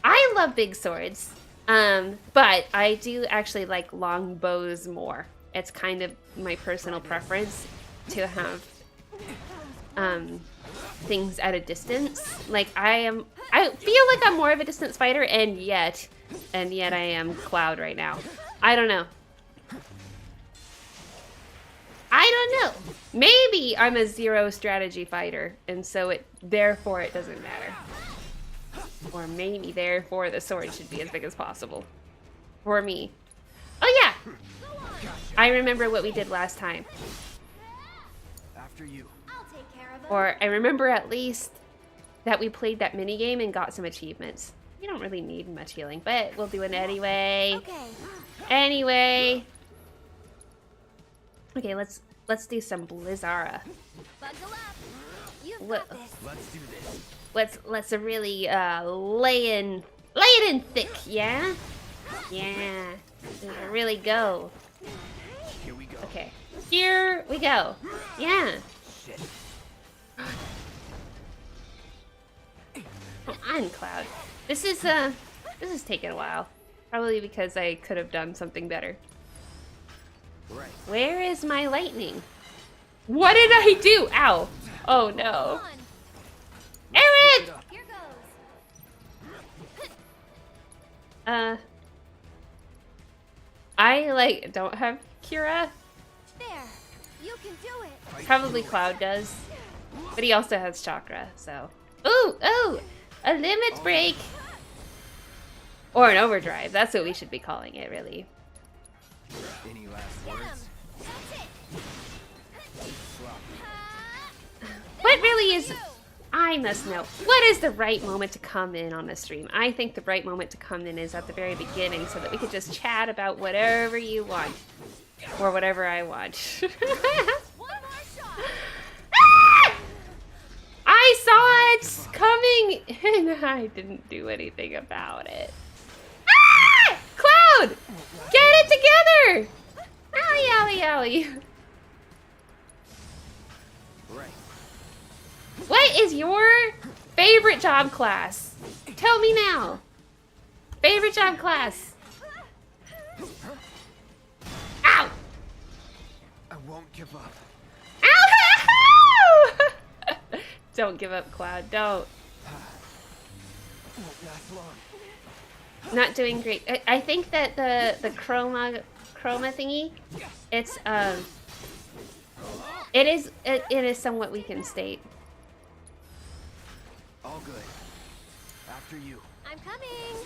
I love big swords, but I do actually like long bows more. It's kind of my personal preference to have things at a distance. Like I feel like I'm more of a distance fighter, and yet I am Cloud right now. I don't know. Maybe I'm a zero strategy fighter, and so therefore it doesn't matter. Or maybe therefore the sword should be as big as possible. For me. Oh yeah! I remember what we did last time. After you. I'll take care of him. Or I remember at least that we played that minigame and got some achievements. You don't really need much healing, but we'll do it anyway. Okay. Anyway. Okay, let's do some Blizzara. Buckle up. You've What- got this. Let's do this. Let's really lay it in thick, yeah? Yeah. Really go. Here we go. Okay. Here we go. Yeah. Shit. Come on, Cloud. This is taking a while. Probably because I could have done something better. Right. Where is my lightning? What did I do? Ow. Oh Come no. on. Let's switch Eric! it up. Here goes. I like don't have Kira. There. You can do it. Fight Probably through it. Cloud does. But he also has chakra, so. Ooh, ooh! A limit break! Or an overdrive. That's what we should be calling it, really. Any last Get him. words? That's it. Sloppy. What really is... I must know. What is the right moment to come in on a stream? I think the right moment to come in is at the very beginning so that we could just chat about whatever you want. Or whatever I want. One more shot. Ah! I saw it coming and I didn't do anything about it. Ah! Cloud! Get it together! Owie, owie, owie. Right. What is your favorite job class? Tell me now. Favorite job class. Ow! I won't give up. Ow! Don't give up, Cloud. Don't. Won't last long. Not doing great. I think that the chroma thingy, it is somewhat weakened state. All good. After you. I'm coming.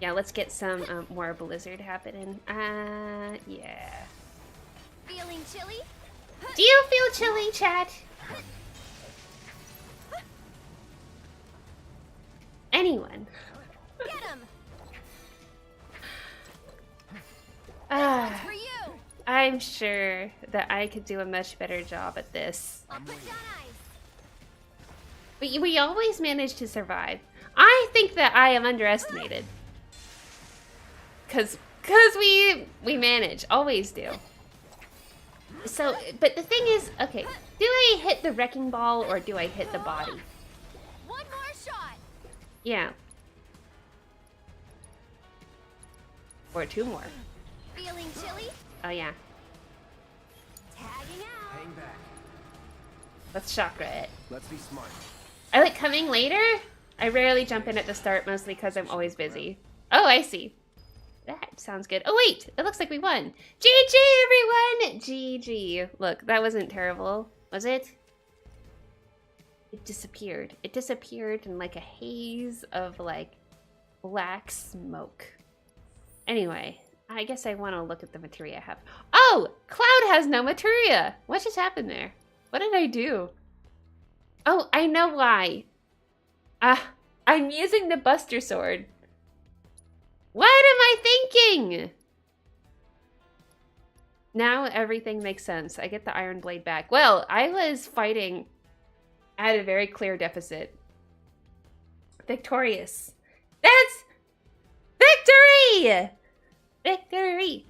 Yeah, let's get some more blizzard happening. Yeah. Feeling chilly? Do you feel chilly, chat? Anyone? Get him. Ah, For you. I'm sure that I could do a much better job at this. I'll put down ice. But we always manage to survive. I think that I am underestimated. Cause we manage, always do. So, but the thing is, okay, do I hit the wrecking ball or do I hit the body? One more shot. Yeah. Or two more. Feeling chilly? Oh yeah. Tagging out. Hang back. Let's chakra it. Let's be smart. I like coming later. I rarely jump in at the start, mostly because I'm always busy. Oh, I see. That sounds good. Oh wait, it looks like we won. GG everyone! GG. Look, that wasn't terrible, was it? It disappeared. It disappeared in like a haze of like black smoke. Anyway, I guess I want to look at the materia I have. Oh! Cloud has no materia! What just happened there? What did I do? Oh, I know why. I'm using the Buster Sword. What am I thinking? Now everything makes sense. I get the Iron Blade back. Well, I was fighting at a very clear deficit. Victorious. That's victory! Victory!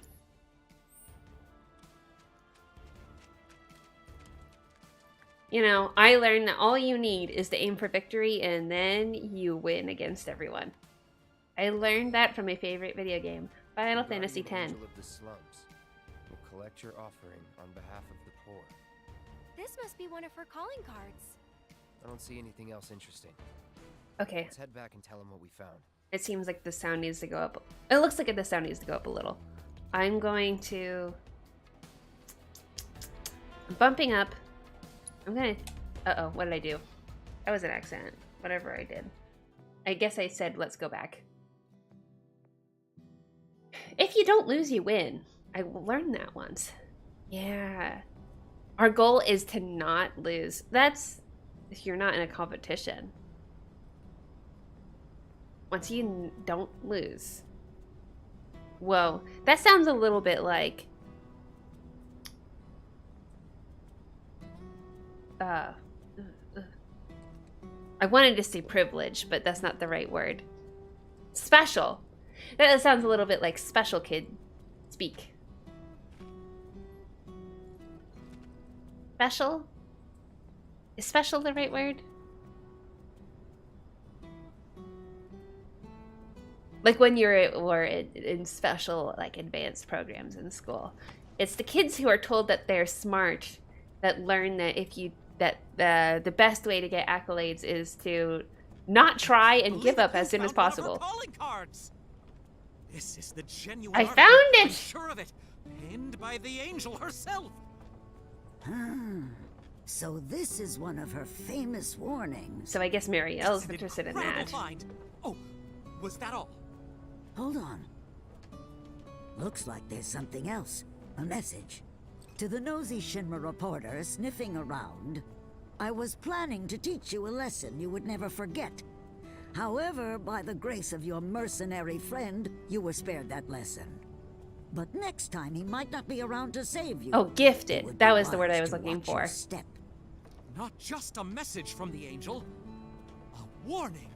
You know, I learned that all you need is to aim for victory and then you win against everyone. I learned that from my favorite video game, Final Fantasy X. Guardian Angel of the slums will collect your offering on behalf of the poor. This must be one of her calling cards. I don't see anything else interesting. Okay, Let's head back and tell him what we found. it seems like the sound needs to go up. It looks like the sound needs to go up a little. I'm going to... I'm bumping up. I'm gonna... Uh-oh, what did I do? That was an accident. Whatever I did. I guess I said, let's go back. If you don't lose, you win. I learned that once. Yeah. Our goal is to not lose. That's if you're not in a competition. Once you don't lose. Whoa. That sounds a little bit like... I wanted to say privilege, but that's not the right word. Special. That sounds a little bit like special kid speak. Special? Is special the right word? Like when you're in special, like, advanced programs in school. It's the kids who are told that they're smart that learn that the best way to get accolades is to not try and give up as soon as possible. Calling cards. This is the genuine. I article, found I'm it! sure of it. Penned by the angel herself. So this is one of her famous warnings. So I guess Marielle's It's an interested in incredible that. Find. Oh, was that all? Hold on. Looks like there's something else. A message. To the nosy Shinra reporter sniffing around, I was planning to teach you a lesson you would never forget. However, by the grace of your mercenary friend, you were spared that lesson. But next time, he might not be around to save you. Oh, It gifted. would That be was the word I wise was to looking watch your for. step. Not just a message from the angel. A warning.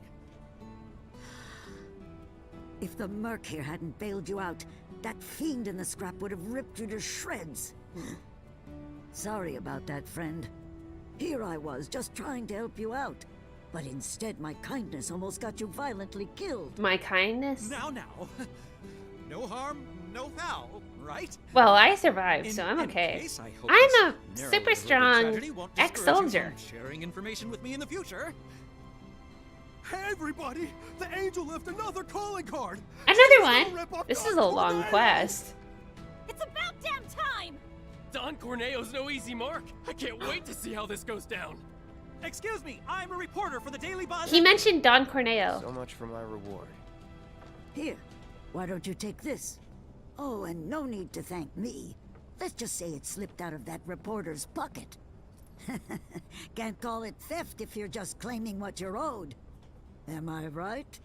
If the Merc here hadn't bailed you out, that fiend in the scrap would have ripped you to shreds. Sorry about that, friend. Here I was, just trying to help you out. But instead, my kindness almost got you violently killed. My kindness? Now. No harm, no foul, right? Well, I survived, so In I'm any okay. case, I hope I'm this a narrow super little strong tragedy won't discourage you ex-soldier. from sharing information with me in the future. Hey, everybody! The angel left another calling card. Another one? This is a long quest. It's about damn time! Don Corneo's no easy mark. I can't wait to see how this goes down. Excuse me, I'm a reporter for the Daily Buzz. He mentioned Don Corneo. So much for my reward. Here, why don't you take this? Oh, and no need to thank me. Let's just say it slipped out of that reporter's pocket. Can't call it theft if you're just claiming what you're owed. Am I right?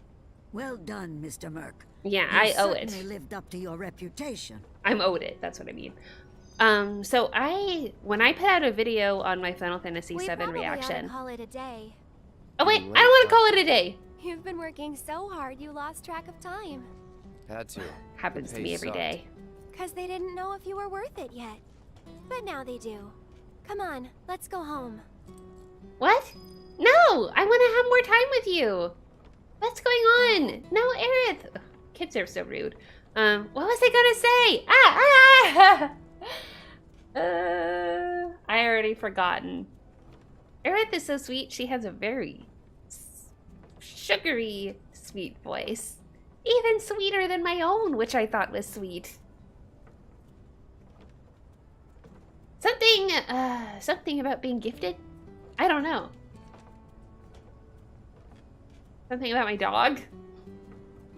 Well done, Mr. Merc. Yeah, You I owe it. certainly lived up to your reputation. I'm owed it. That's what I mean. So when I put out a video on my Final Fantasy We VII probably ought reaction. to call it a day. Oh wait, I don't want to call it a day. You've been working so hard you lost track of time. Had to. Happens to Pay me every sucked. day. 'Cause they didn't know if you were worth it yet. But now they do. Come on, let's go home. What? No, I want to have more time with you. What's going on? No, Aerith. Ugh, kids are so rude. What was I gonna say? I already forgotten. Aerith is so sweet. She has a very sugary, sweet voice. Even sweeter than my own, which I thought was sweet. Something about being gifted? I don't know. Something about my dog?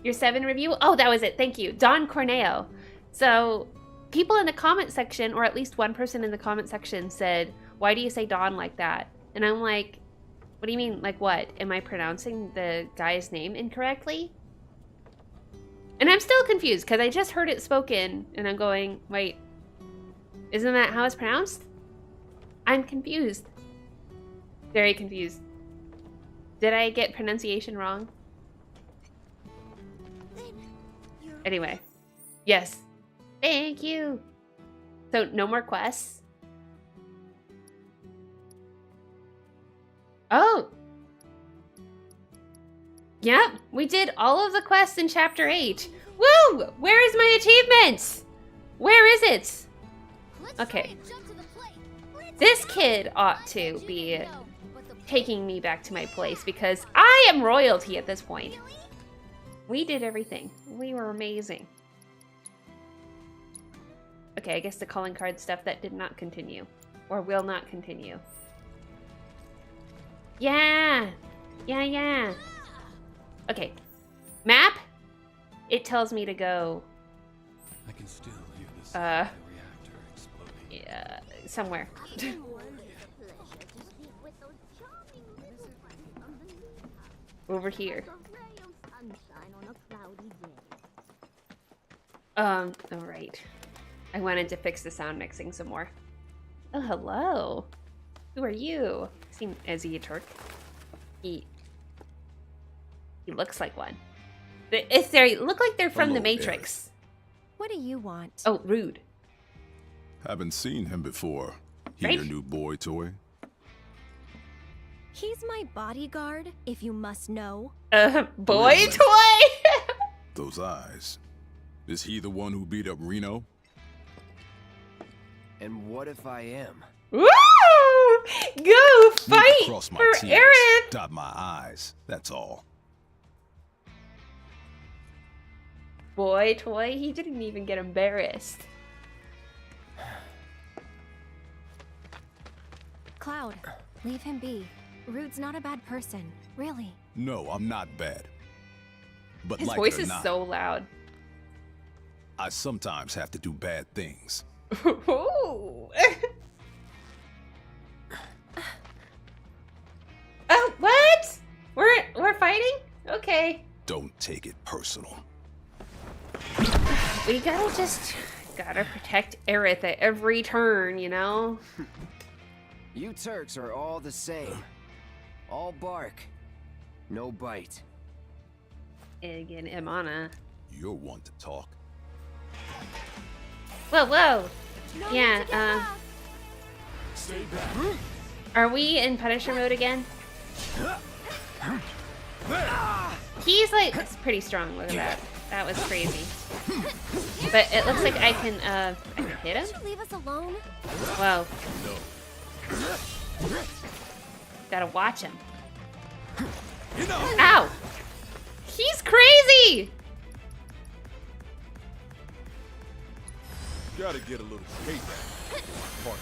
Your 7 review? Oh, that was it. Thank you. Don Corneo. So, people in the comment section, or at least one person in the comment section said, why do you say Don like that? And I'm like, what do you mean? Like what? Am I pronouncing the guy's name incorrectly? And I'm still confused because I just heard it spoken and I'm going, wait, isn't that how it's pronounced? I'm confused. Very confused. Did I get pronunciation wrong? Anyway, yes. Thank you. So no more quests? Oh. Yep, we did all of the quests in Chapter 8. Woo! Where is my achievement? Where is it? Okay. This kid ought to be taking me back to my place because I am royalty at this point. We did everything. We were amazing. Okay, I guess the calling card stuff that did not continue. Or will not continue. Yeah! Yeah. Okay. Map? It tells me to go... I can still hear the sound of the reactor exploding. Yeah, somewhere. Over here. Alright. I wanted to fix the sound mixing some more. Oh, hello. Who are you? Is he a Turk? He looks like one. If they look like they're from the Matrix. What do you want? Oh, rude. Haven't seen him before. He Right? your new boy toy? He's my bodyguard, if you must know. Boy Really? toy? Those eyes. Is he the one who beat up Reno? And what if I am? Woo! Go fight Cross my for T's, Aerith! dot my I's. That's all. Boy, Toy, he didn't even get embarrassed. Cloud, leave him be. Rude's not a bad person, really. No, I'm not bad. But His like voice it or is not, so loud. I sometimes have to do bad things. Ooh. Oh, what? We're fighting? Okay. Don't take it personal. We gotta protect Aerith at every turn, you know? You Turks are all the same. All bark, no bite. Again, Imana. You're one to talk. Whoa, whoa. No Yeah, need to get lost. Stay back. Are we in Punisher mode again? He's like, it's pretty strong, look at that. That was crazy. But it looks like I can hit him? Can't you leave us alone? Whoa. Gotta watch him. Ow! He's crazy! Gotta get a little payback.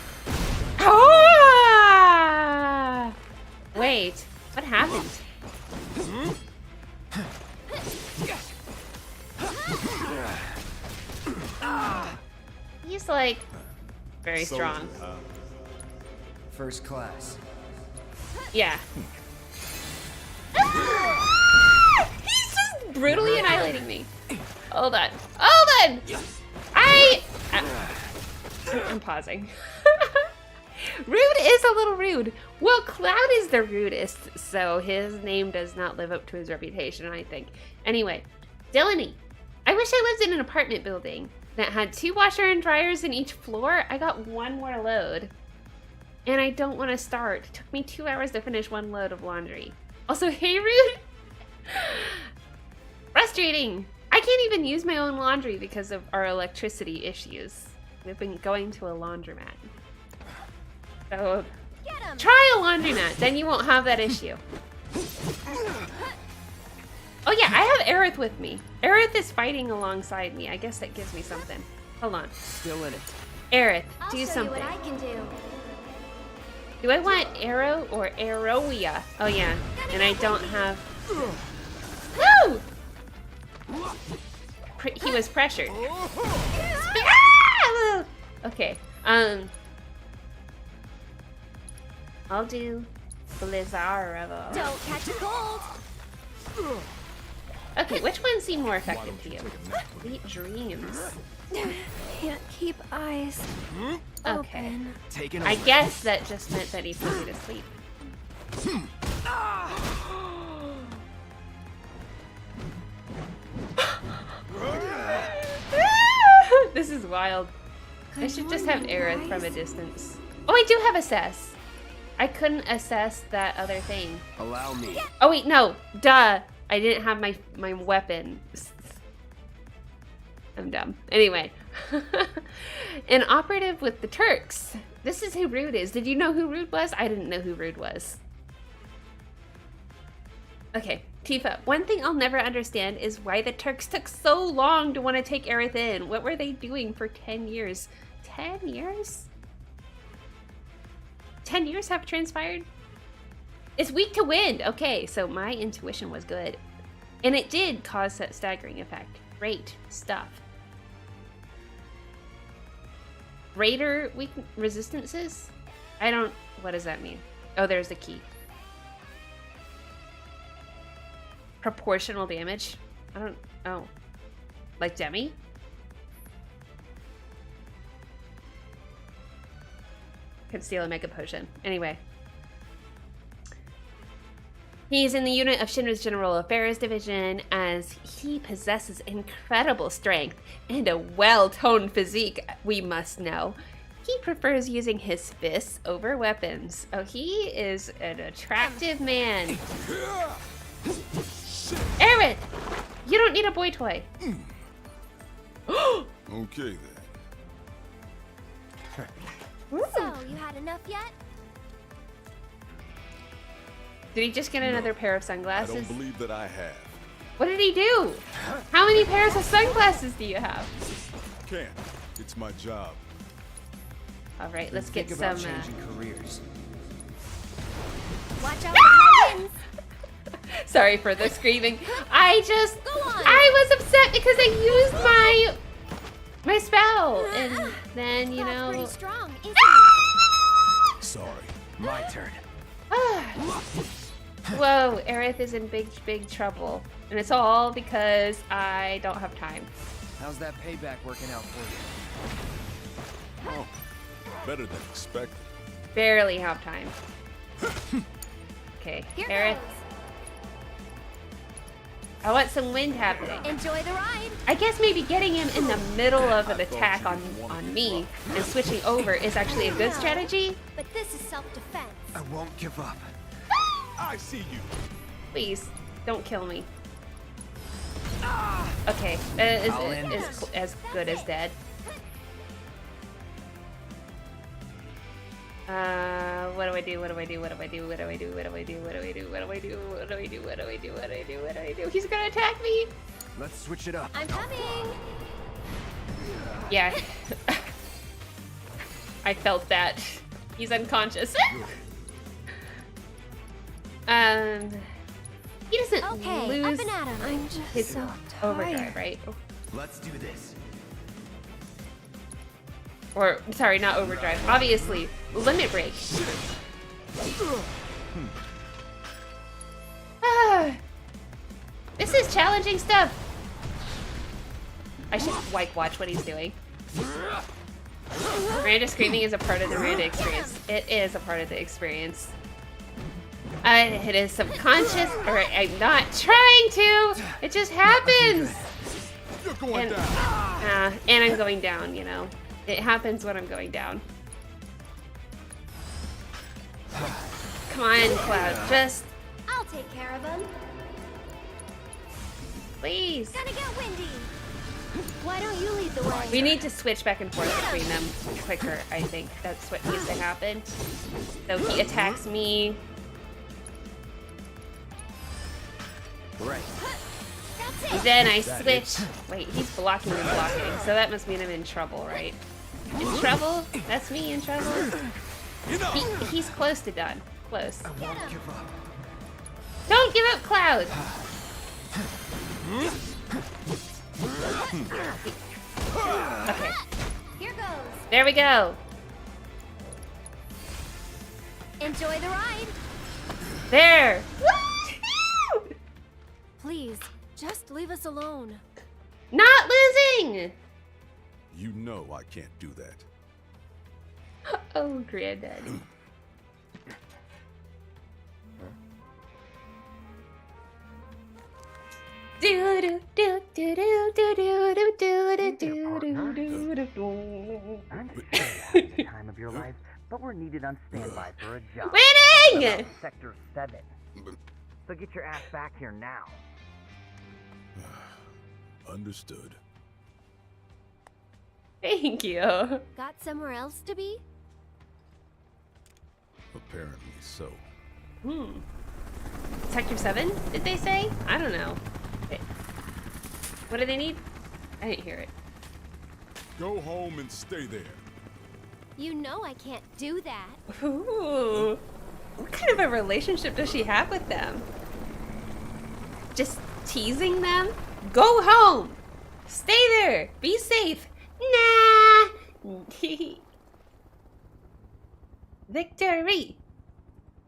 Ah! Wait, what happened? He's like very strong. First class. Yeah. He's just brutally annihilating me. Hold on. Hold on! I'm pausing. Rude is a little rude. Well, Cloud is the rudest, so his name does not live up to his reputation, I think. Anyway, Delaney, I wish I lived in an apartment building that had 2 washer and dryers in each floor. I got 1 more load. And I don't want to start. It took me 2 hours to finish 1 load of laundry. Also, hey, Rude! Frustrating! I can't even use my own laundry because of our electricity issues. We've been going to a laundromat. So, Get him! try a laundromat, then you won't have that issue. Oh yeah, I have Aerith with me. Aerith is fighting alongside me. I guess that gives me something. Hold on. Still in it. Aerith, I'll do show something. you what I can do. Do I want Arrow or Arrowia? Oh yeah, and I don't have... Woo! He was pressured. Ah! Okay, I'll do Blizzard. Don't catch a cold. Okay, which one seemed more effective to you? Sweet dreams. Can't keep eyes Okay. open. Taking I over. guess that just meant that he put me to sleep. This is wild. I should just have Aerith from a distance. Oh, I do have assess. I couldn't assess that other thing. Allow me. Oh wait, no. Duh. I didn't have my weapon. I'm dumb. Anyway. An operative with the Turks. This is who Rude is. Did you know who Rude was? I didn't know who Rude was. Okay, Tifa. One thing I'll never understand is why the Turks took so long to want to take Aerith in. What were they doing for 10 years? 10 years? 10 years have transpired? It's weak to wind. Okay, so my intuition was good. And it did cause that staggering effect. Great stuff. Raider weak resistances? I don't... What does that mean? Oh, there's the key. Proportional damage? I don't... Oh. Like Demi? Could steal a mega potion. Anyway. He's in the unit of Shinra's General Affairs Division as he possesses incredible strength and a well-toned physique, we must know. He prefers using his fists over weapons. Oh, he is an attractive man. Aerith, You don't need a boy toy. Okay then. So, you had enough yet? Did he just get another pair of I sunglasses? don't believe that I have. What did he do? How many pairs of sunglasses do you have? Can't. It's my job. All right, let's get Think some. about changing careers. Watch out for high winds. Sorry for the screaming. I Go on. was upset because I used my spell, and then you That's know. pretty strong, isn't Sorry. My turn. Whoa, Aerith is in big trouble, and it's all because I don't have time. How's that payback working out for you? Oh, better than expected. Barely have time. Okay, Here Aerith, goes. I want some wind happening. Enjoy the ride. I guess maybe getting him in the middle of an I thought attack you on didn't want to me give and switching over is actually a good strategy. But this is self-defense. I won't give up. I see you. Please, don't kill me. Okay, that I'll end is this. as good as dead. What do I do? What do I do? What do I do? What do I do? What do I do? What do I do? What do I do? What do I do? What do I do? What do I do? What do I do? He's gonna attack me! Let's switch it up. I'm coming. Yeah. I felt that. He's unconscious. He doesn't Okay, lose up and at 'em. I'm just his so overdrive, tired. right? Let's do this. Or, sorry, not overdrive. Obviously, limit break. This is challenging stuff. I should watch what he's doing. Miranda screaming is a part of the Miranda experience. It is a part of the experience. It is subconscious, or I'm not trying to. It just happens. You're going And, down. and I'm going down, you know. It happens when I'm going down. Come on, Cloud. Just, I'll take care of him. please. Gonna get windy. Why don't you lead the way? We need to switch back and forth between them quicker, I think. That's what needs to happen. So he attacks me. Right. That's And it. then I switch. Wait, he's blocking and blocking. So that must mean I'm in trouble, right? In trouble? That's me in trouble? He's close to done. Close. I won't give up. Don't give up, Cloud! Okay, Here goes. there we go. Enjoy the ride. There! Please, just leave us alone. Not losing! You know I can't do that. Oh, Granddaddy. Do do do do do do do do do do do do do do. I understand you're having the time of your life, but we're needed on standby for a job. Winning! Sector 7. So get your ass back here now. Understood. Thank you. Got somewhere else to be? Apparently so. Sector 7, did they say? I don't know. What do they need? I didn't hear it. Go home and stay there. You know I can't do that. Ooh. What kind of a relationship does she have with them? Just teasing them? Go home! Stay there! Be safe! Nah! Victory!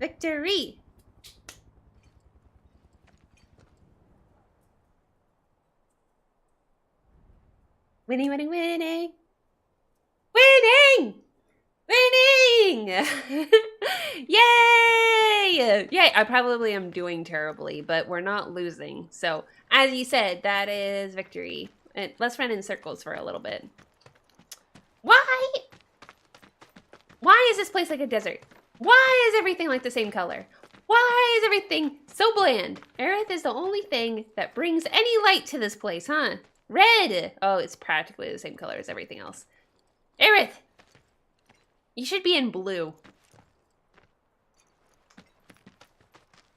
Victory! Winning, winning, winning! Winning! Winning! Yay! Yay! I probably am doing terribly, but we're not losing. So, as you said, that is victory. And let's run in circles for a little bit. Why? Why is this place like a desert? Why is everything like the same color? Why Why is everything so bland? Aerith is the only thing that brings any light to this place, huh? Red! Oh, it's practically the same color as everything else. Aerith! You should be in blue.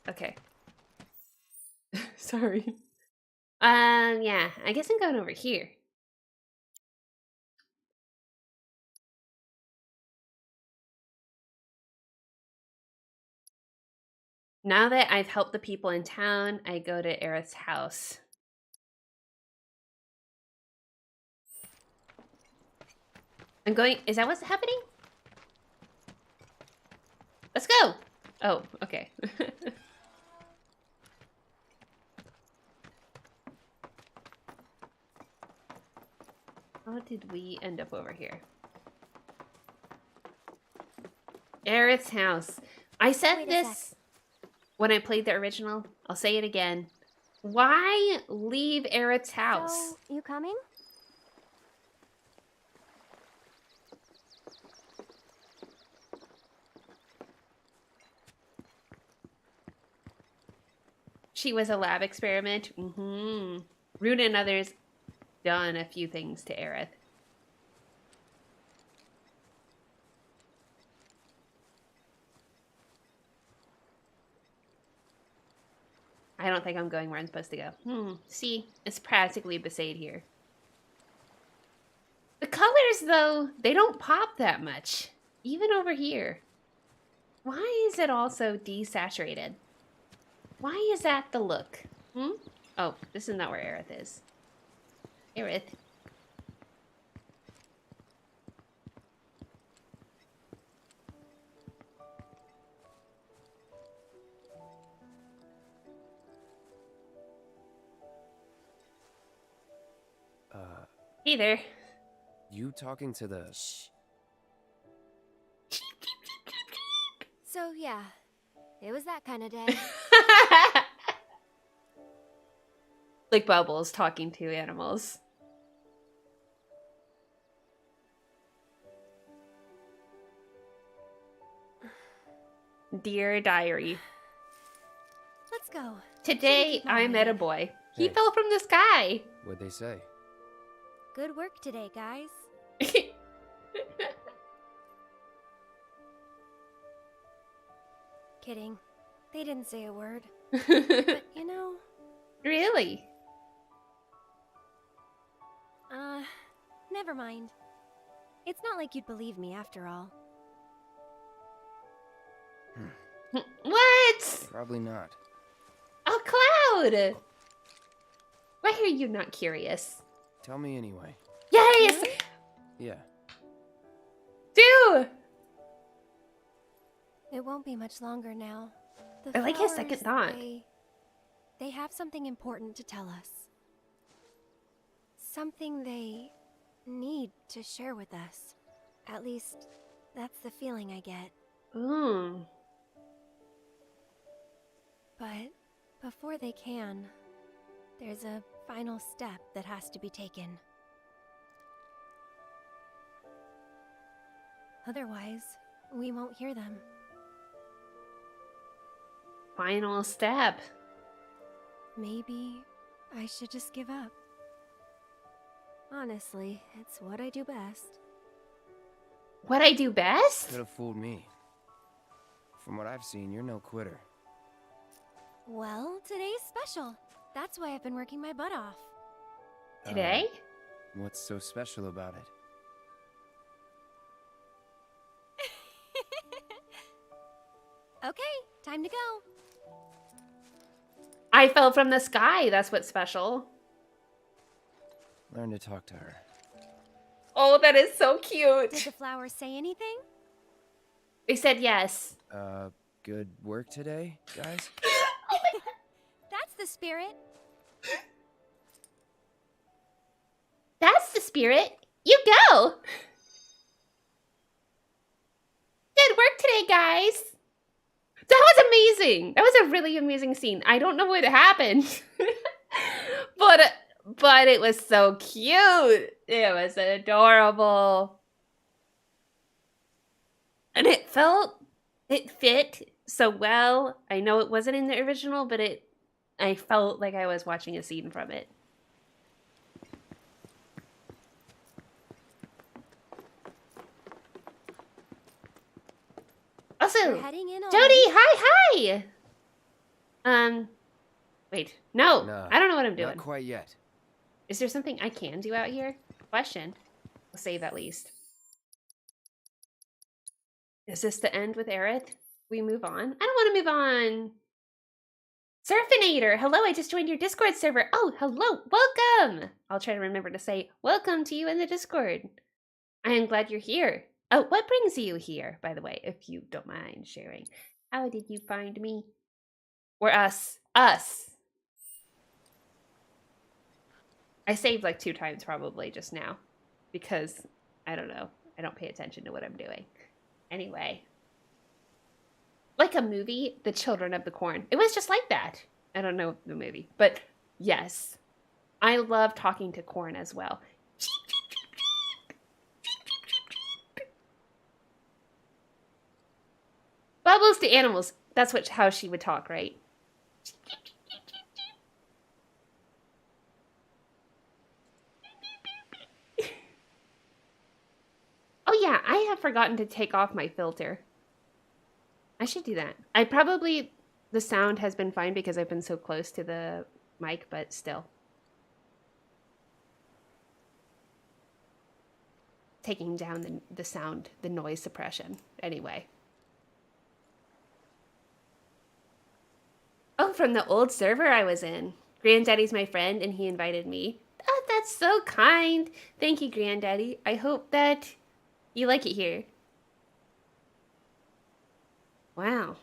Okay. Sorry. Yeah, I guess I'm going over here. Now that I've helped the people in town, I go to Aerith's house. I'm going, is that what's happening? Let's go! Oh, okay. How did we end up over here? Aerith's house. I said this when I played the original. I'll say it again. Why leave Aerith's house? So, you coming? She was a lab experiment. Runa and others done a few things to Aerith. I don't think I'm going where I'm supposed to go. See, it's practically Besaid here. The colors, though, they don't pop that much. Even over here. Why is it all so desaturated? Why is that the look? Oh, this is not where Aerith is. Aerith. Hey there. You talking to the... Shh. So, yeah. It was that kind of day. Like Bubbles talking to animals. Dear Diary. Let's go. Today, I met a boy. He Hey. fell from the sky. What'd they say? Good work today, guys. Kidding. They didn't say a word. But, you know, Really? never mind. It's not like you'd believe me after all. What? Probably not. A cloud! Why are you not curious? Tell me anyway. Yes! Yeah. Do! It won't be much longer now. I like his second thought. They have something important to tell us. Something they need to share with us. At least, that's the feeling I get. But before they can, there's a final step that has to be taken. Otherwise, we won't hear them. Final step. Maybe I should just give up. Honestly, it's what I do best. What I do best? Could have fooled me. From what I've seen, you're no quitter. Well, today's special. That's why I've been working my butt off. Today? What's so special about it? Okay, time to go. I fell from the sky. That's what's special. Learn to talk to her. Oh, that is so cute. Did the flowers say anything? They said yes. Good work today, guys? That's the spirit. That's the spirit. You go. Good work today, guys. That was amazing. That was a really amazing scene. I don't know what happened. but it was so cute. It was adorable. And it felt it fit so well. I know it wasn't in the original, but I felt like I was watching a scene from it. Also, We're heading in Jody, already? hi. Wait, no, No, I don't know what I'm doing. Not quite yet. Is there something I can do out here? Question. We'll save at least. Is this the end with Aerith? We move on? I don't want to move on. Surfinator, hello, I just joined your Discord server. Oh, hello, welcome. I'll try to remember to say welcome to you in the Discord. I am glad you're here. Oh, what brings you here, by the way, if you don't mind sharing? How did you find me? Or us. Us. I saved like 2 times probably just now. Because, I don't know. I don't pay attention to what I'm doing. Anyway. Like a movie, The Children of the Corn. It was just like that. I don't know the movie. But, yes. I love talking to corn as well. Bubbles to animals. That's how she would talk, right? Oh yeah, I have forgotten to take off my filter. I should do that. The sound has been fine because I've been so close to the mic, but still. Taking down the sound, the noise suppression. Anyway. Oh, from the old server I was in. Granddaddy's my friend and he invited me. Oh, that's so kind. Thank you, Granddaddy. I hope that you like it here. Wow.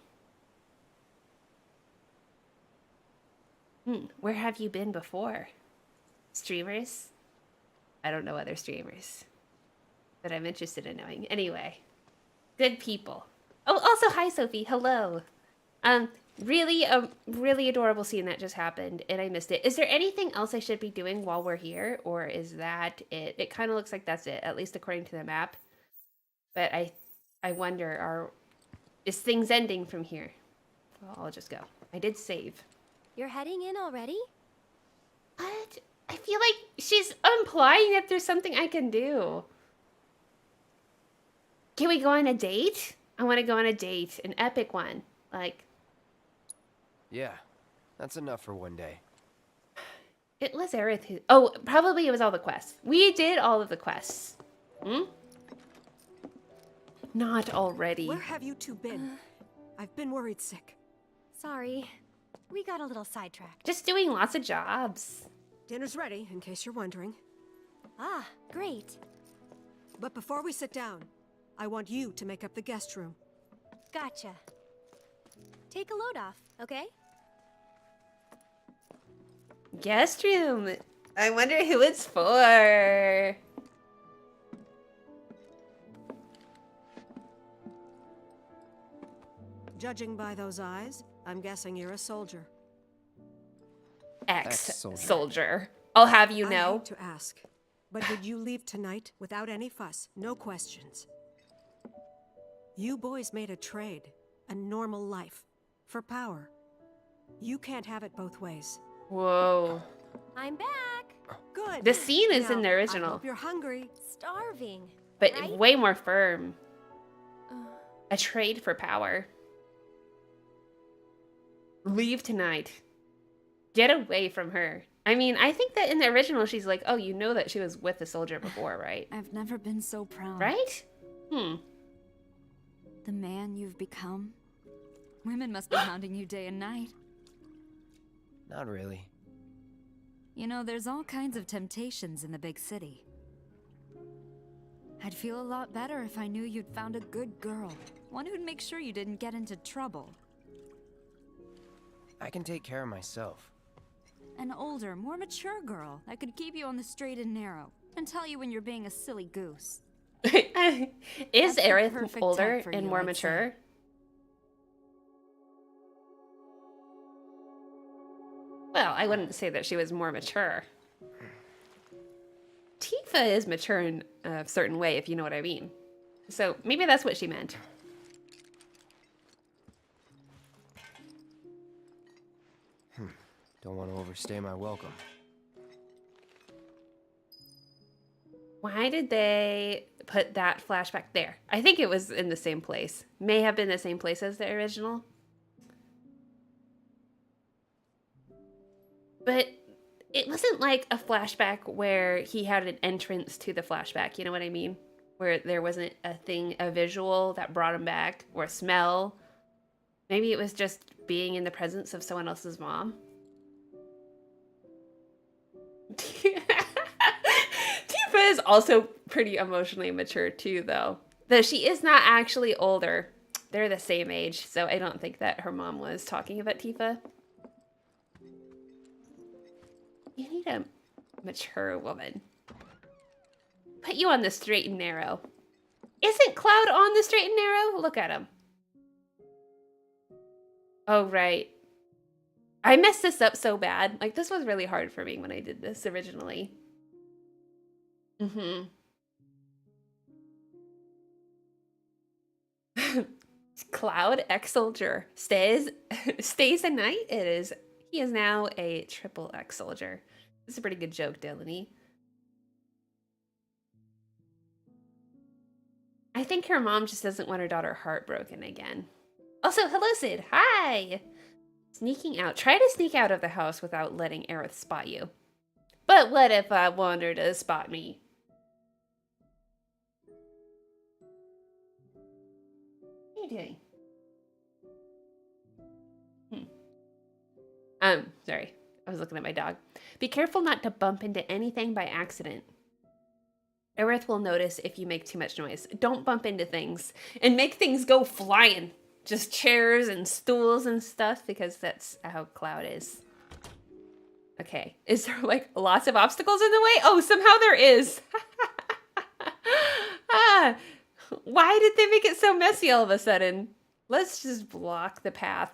Where have you been before? Streamers? I don't know other streamers. But I'm interested in knowing. Anyway. Good people. Oh, also, hi, Sophie. Hello. Really adorable scene that just happened, and I missed it. Is there anything else I should be doing while we're here, or is that it? It kind of looks like that's it, at least according to the map. But I wonder, is things ending from here? Well, I'll just go. I did save. You're heading in already? What? I feel like she's implying that there's something I can do. Can we go on a date? I want to go on a date, an epic one. Like... Yeah, that's enough for one day. It was Aerith who... Oh, probably it was all the quests. We did all of the quests. Not already. Where have you two been? I've been worried sick. Sorry. We got a little sidetracked. Just doing lots of jobs. Dinner's ready, in case you're wondering. Ah, great. But before we sit down, I want you to make up the guest room. Gotcha. Take a load off, okay? Guest room. I wonder who it's for. Judging by those eyes, I'm guessing you're a soldier. Ex-soldier. I'll have you know. I hate to ask, but would you leave tonight without any fuss, no questions? You boys made a trade, a normal life, for power. You can't have it both ways. Whoa. I'm back. Good. The scene is now, in the I original. hope you're hungry. Starving. But right? way more firm. A trade for power. Leave tonight. Get away from her. I mean, I think that in the original, she's like, oh, you know that she was with a soldier before, right? I've never been so proud. Right? The man you've become. Women must be hounding you day and night. Not really. You know, there's all kinds of temptations in the big city. I'd feel a lot better if I knew you'd found a good girl. One who'd make sure you didn't get into trouble. I can take care of myself. An older, more mature girl that could keep you on the straight and narrow and tell you when you're being a silly goose. Is That's the Aerith perfect older type for and you, more I'd mature? say. Well, I wouldn't say that she was more mature. Tifa is mature in a certain way, if you know what I mean. So maybe that's what she meant. Don't want to overstay my welcome. Why did they put that flashback there? I think it was in the same place. May have been the same place as the original. But it wasn't like a flashback where he had an entrance to the flashback. You know what I mean? Where there wasn't a thing, a visual that brought him back, or a smell. Maybe it was just being in the presence of someone else's mom. Tifa is also pretty emotionally mature too, though. Though she is not actually older. They're the same age, so I don't think that her mom was talking about Tifa. You need a mature woman. Put you on the straight and narrow. Isn't Cloud on the straight and narrow? Look at him. Oh, right. I messed this up so bad. Like, this was really hard for me when I did this originally. Cloud, ex-soldier. Stays a knight? He is now a triple ex-soldier. This is a pretty good joke, Delaney. I think her mom just doesn't want her daughter heartbroken again. Also, hello, Sid. Hi! Sneaking out. Try to sneak out of the house without letting Aerith spot you. But what if I want her to spot me? What are you doing? Sorry. I was looking at my dog. Be careful not to bump into anything by accident. Aerith will notice if you make too much noise. Don't bump into things and make things go flying. Just chairs and stools and stuff, because that's how Cloud is. Okay. Is there like lots of obstacles in the way? Oh, somehow there is. Why did they make it so messy all of a sudden? Let's just block the path.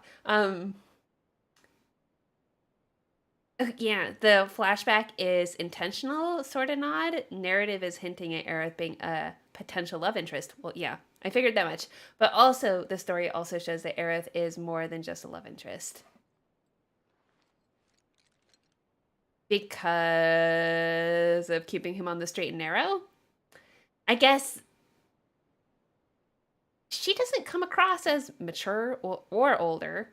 Yeah, the flashback is intentional, sort of nod. Narrative is hinting at Aerith being a potential love interest. Well, yeah, I figured that much. But also, the story also shows that Aerith is more than just a love interest. Because of keeping him on the straight and narrow? I guess she doesn't come across as mature or older.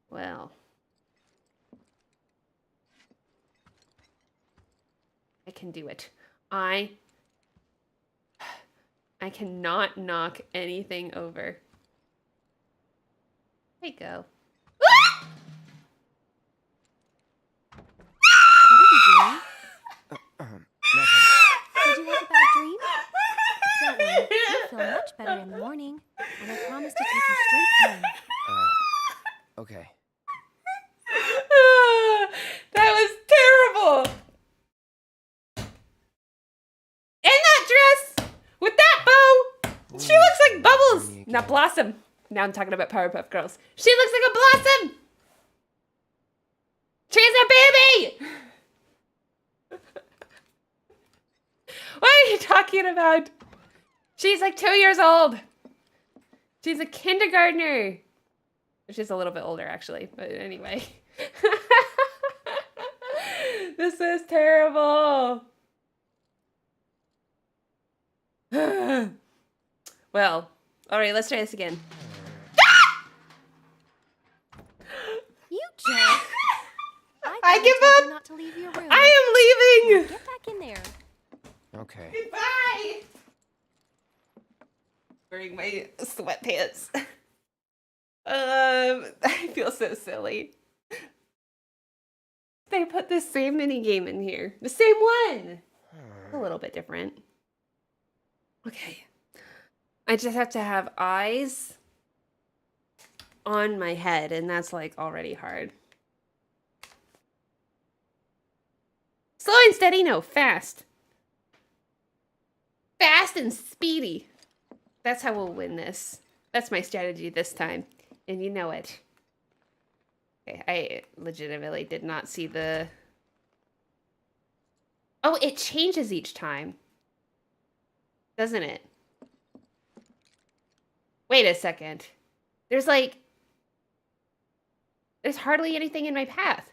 Well, I can do it. I cannot knock anything over. There you go. What are you doing? Nothing. Did you have a bad dream? Don't worry, you'll feel much better in the morning, and I promise to take you straight home. Okay. That was terrible. In that dress with that bow, she looks like Bubbles, not Blossom. Now I'm talking about Powerpuff Girls. She looks like a Blossom. She's a baby. What are you talking about? She's like 2 years old. She's a kindergartner. She's a little bit older, actually. But anyway. This is terrible. Well, all right, let's try this again. You jerk! I give up. Not to leave your room. I am leaving. Get back in there. Okay. Goodbye. Wearing my sweatpants. I feel so silly. They put the same mini game in here. The same one. A little bit different. Okay. I just have to have eyes on my head, and that's like already hard. Slow and steady, no, fast. Fast and speedy. That's how we'll win this. That's my strategy this time. And you know it. Okay, I legitimately did not see the... Oh, it changes each time. Doesn't it? Wait a second. There's hardly anything in my path.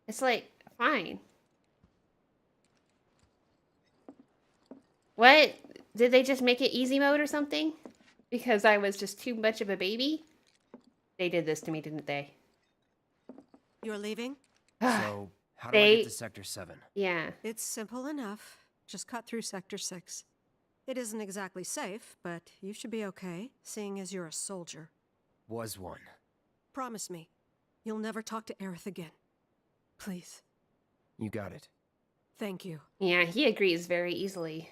It's like, fine. What? Did they just make it easy mode or something? Because I was just too much of a baby? They did this to me, didn't they? You're leaving? So, how do I get to Sector 7? Yeah. It's simple enough. Just cut through Sector 6. It isn't exactly safe, but you should be okay, seeing as you're a soldier. Was one. Promise me, you'll never talk to Aerith again. Please. You got it. Thank you. Yeah, he agrees very easily.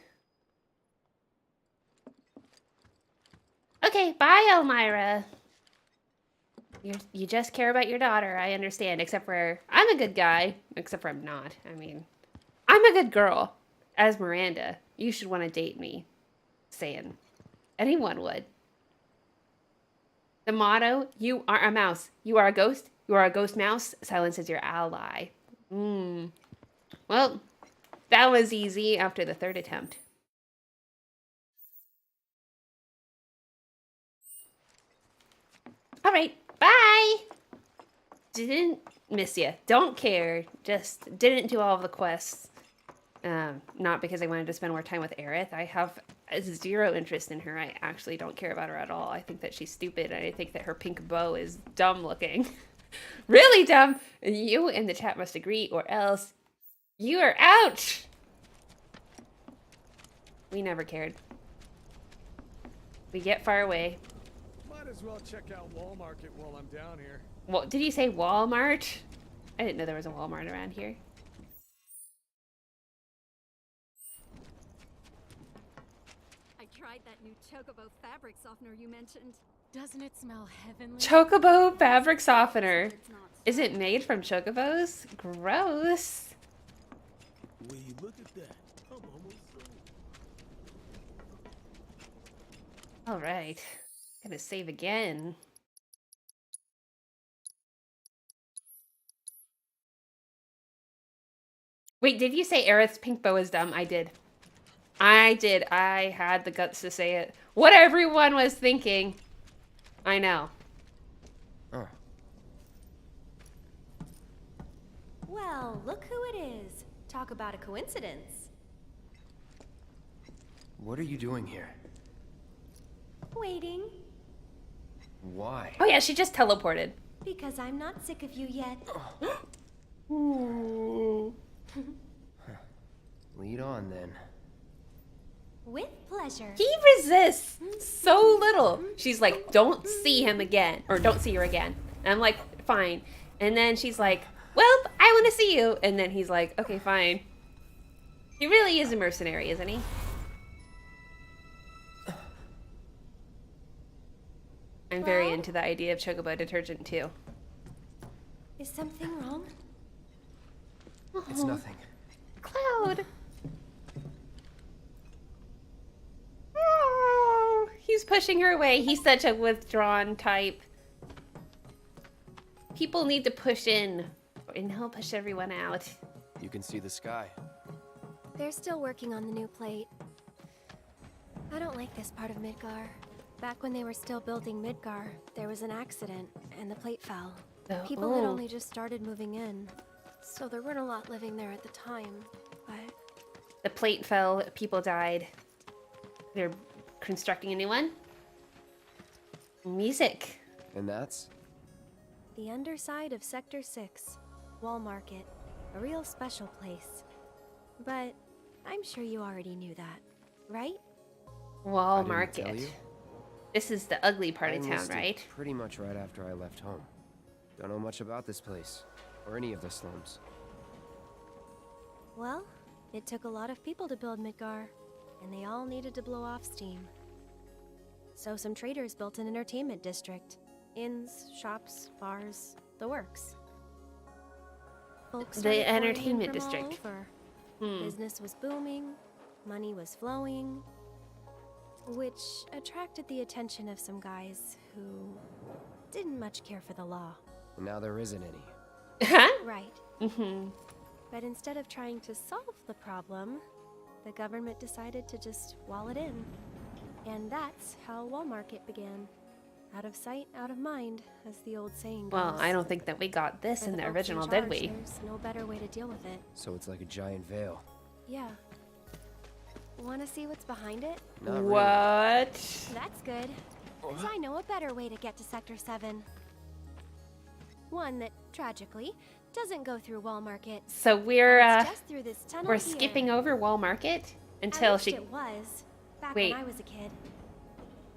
Okay, bye, Elmira. You just care about your daughter, I understand, except for I'm a good guy, except for I'm not. I mean, I'm a good girl. As Miranda, you should want to date me. Saying. Anyone would. The motto, you are a mouse. You are a ghost. You are a ghost mouse. Silence is your ally. Well, that was easy after the third attempt. All right, bye. Didn't miss you. Don't care. Just didn't do all of the quests. Not because I wanted to spend more time with Aerith. I have zero interest in her. I actually don't care about her at all. I think that she's stupid, and I think that her pink bow is dumb looking. Really dumb. You in the chat must agree, or else you are out. We never cared. We get far away. Might as well check out Walmart while I'm down here. What did you say? Walmart? I didn't know there was a Walmart around here. I tried that new Chocobo fabric softener you mentioned. Doesn't it smell heavenly? Chocobo fabric softener. Is it made from chocobos? Gross. Will you look at that? I'm almost sold. All right. Gonna save again. Wait, did you say Aerith's pink bow is dumb? I did. I had the guts to say it. What everyone was thinking. I know. Oh. Well, look who it is. Talk about a coincidence. What are you doing here? Waiting. Why? Oh yeah, she just teleported. Because I'm not sick of you yet. Ooh. Lead on then. With pleasure. He resists so little. She's like, don't see him again. Or don't see her again. And I'm like, fine. And then she's like, well, I want to see you. And then he's like, okay, fine. He really is a mercenary, isn't he? I'm very into the idea of Chocobo detergent too. Is something wrong? It's nothing. Cloud. Oh, he's pushing her away. He's such a withdrawn type. People need to push in, and he'll push everyone out. You can see the sky. They're still working on the new plate. I don't like this part of Midgar. Back when they were still building Midgar, there was an accident, and the plate fell. People had only just started moving in, so there weren't a lot living there at the time, but... The plate fell, people died. They're constructing a new one. Music. And that's? The underside of Sector 6, Wall Market. A real special place. But I'm sure you already knew that, right? Wall I didn't Market. tell you. This is the ugly part I of town, enlisted right? Pretty much right after I left home. Don't know much about this place, or any of the slums. Well, it took a lot of people to build Midgar, and they all needed to blow off steam. So some traders built an entertainment district. Inns, shops, bars, the works. Folks started The pouring in entertainment from all district. over. Business was booming, money was flowing, which attracted the attention of some guys who didn't much care for the law. And now there isn't any. Right. But instead of trying to solve the problem, the government decided to just wall it in. And that's how Wall Market began. Out of sight, out of mind, as the old saying goes. Well, I don't think that we got this For in the folks original, charge, did we? There's no better way to deal with it. So it's like a giant veil. Yeah. Wanna see what's behind it? Not really. What? That's good. 'Cause I know a better way to get to Sector 7. One that, tragically, doesn't go through Wall Market. So we're It's just through this tunnel we're here. skipping over Wall Market until At least she. it was back Wait. when I was a kid.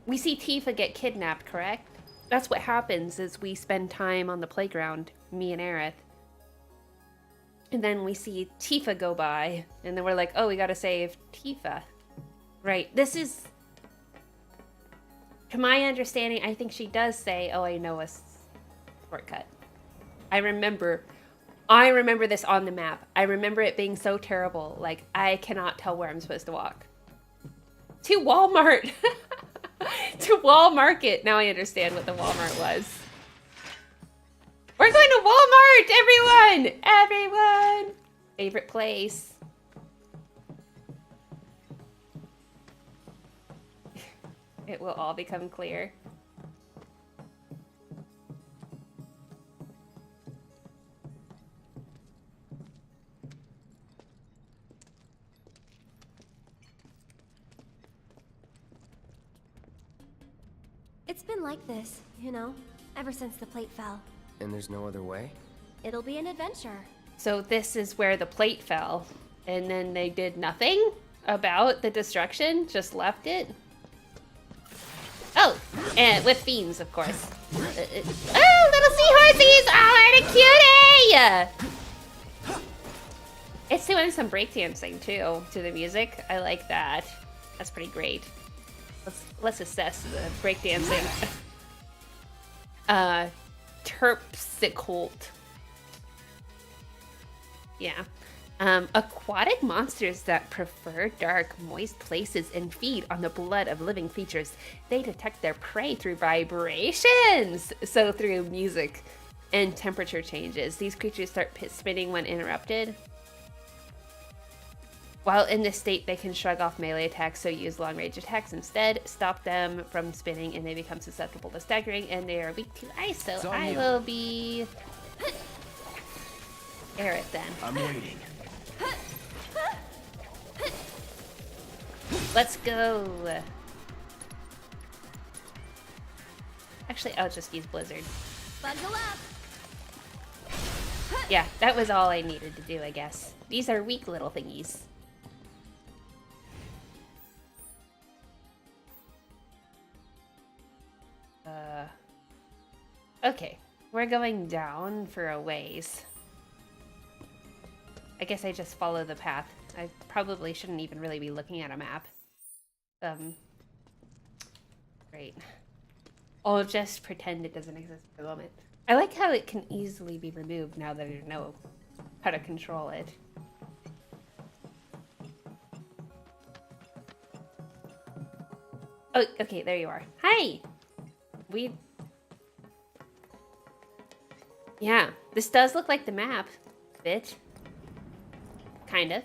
We see Tifa get kidnapped, correct? That's what happens is we spend time on the playground, me and Aerith. And then we see Tifa go by, and then we're like, oh, we gotta save Tifa. Right, this is... To my understanding, I think she does say, oh, I know a shortcut. I remember this on the map. I remember it being so terrible, like, I cannot tell where I'm supposed to walk. To Walmart! To Wall Market. Now I understand what the Walmart was. We're going to Walmart, everyone! Everyone! Favorite place. It will all become clear. It's been like this, you know, ever since the plate fell. And there's no other way? It'll be an adventure. So this is where the plate fell, and then they did nothing about the destruction, just left it. Oh, and with fiends, of course. Oh, little seahorses! Oh, what a cutie! It's doing some breakdancing too to the music. I like that. That's pretty great. Let's assess the breakdancing. Terpsichore. Yeah. Aquatic monsters that prefer dark, moist places and feed on the blood of living creatures. They detect their prey through vibrations. So through music and temperature changes. These creatures start spinning when interrupted. While in this state, they can shrug off melee attacks, so use long-range attacks instead. Stop them from spinning, and they become susceptible to staggering, and they are weak to ice, so I will be... Aerith then. I'm waiting. Let's go. Actually, I'll just use Blizzard. Bundle up. Yeah, that was all I needed to do, I guess. These are weak little thingies. Okay, we're going down for a ways. I guess I just follow the path. I probably shouldn't even really be looking at a map. Great. I'll just pretend it doesn't exist for the moment. I like how it can easily be removed now that I know how to control it. Oh, okay, there you are. Hi! Yeah, this does look like the map. Bit. Kind of.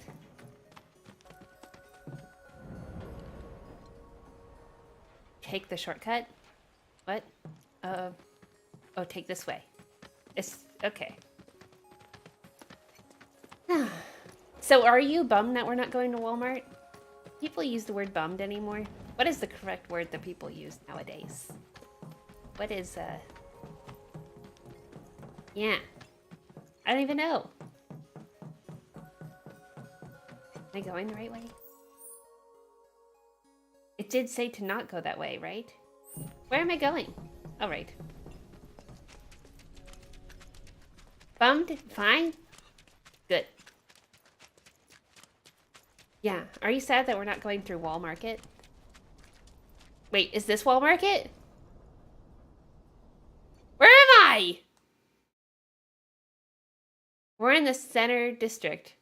Take the shortcut? What? Oh, take this way. It's okay. So are you bummed that we're not going to Walmart? People use the word bummed anymore? What is the correct word that people use nowadays? What is, yeah. I don't even know. Am I going the right way? It did say to not go that way, right? Where am I going? Oh, right. Bummed? Fine? Good. Yeah. Are you sad that we're not going through Wall Market? Wait, is this Wall Market? Where am I? We're in the center district.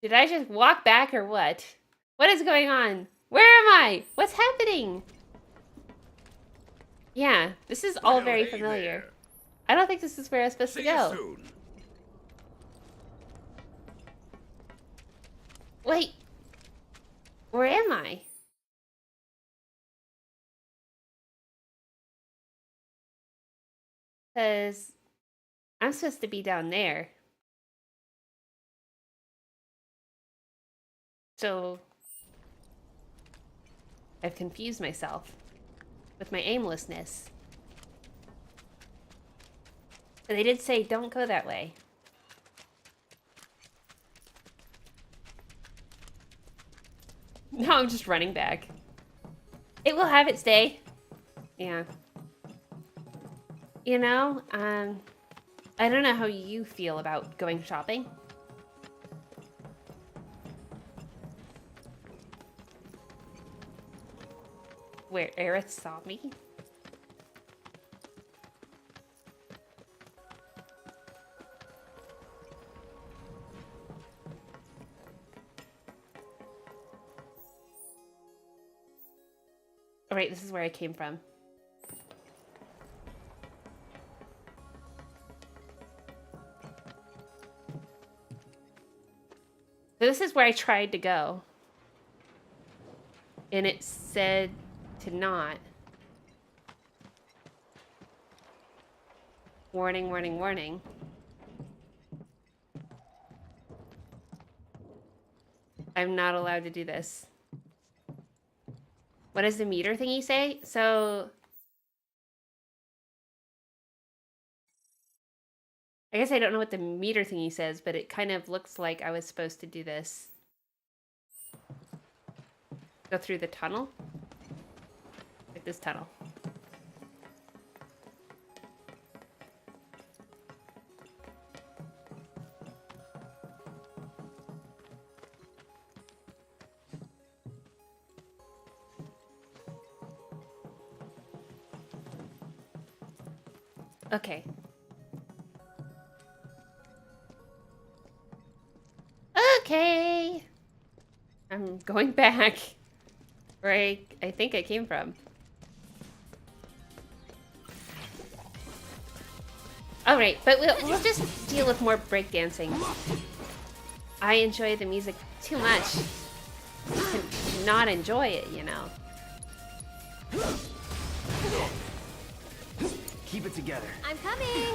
Did I just walk back or what? What is going on? Where am I? What's happening? Yeah, this is all very familiar. I don't think this is where I'm supposed to go. Wait. Where am I? Because I'm supposed to be down there. So I've confused myself with my aimlessness. But they did say don't go that way. No, I'm just running back. It will have its day. Yeah. You know, I don't know how you feel about going shopping. Where Aerith saw me? All right, this is where I came from. So this is where I tried to go. And it said to not. Warning, warning, warning. I'm not allowed to do this. What does the meter thingy say? So I guess I don't know what the meter thingy says, but it kind of looks like I was supposed to do this. Go through the tunnel? Like this tunnel. Okay. Okay. I'm going back where I think I came from. Alright, but we'll just deal with more breakdancing. I enjoy the music too much to not enjoy it, you know. Keep it together. I'm coming!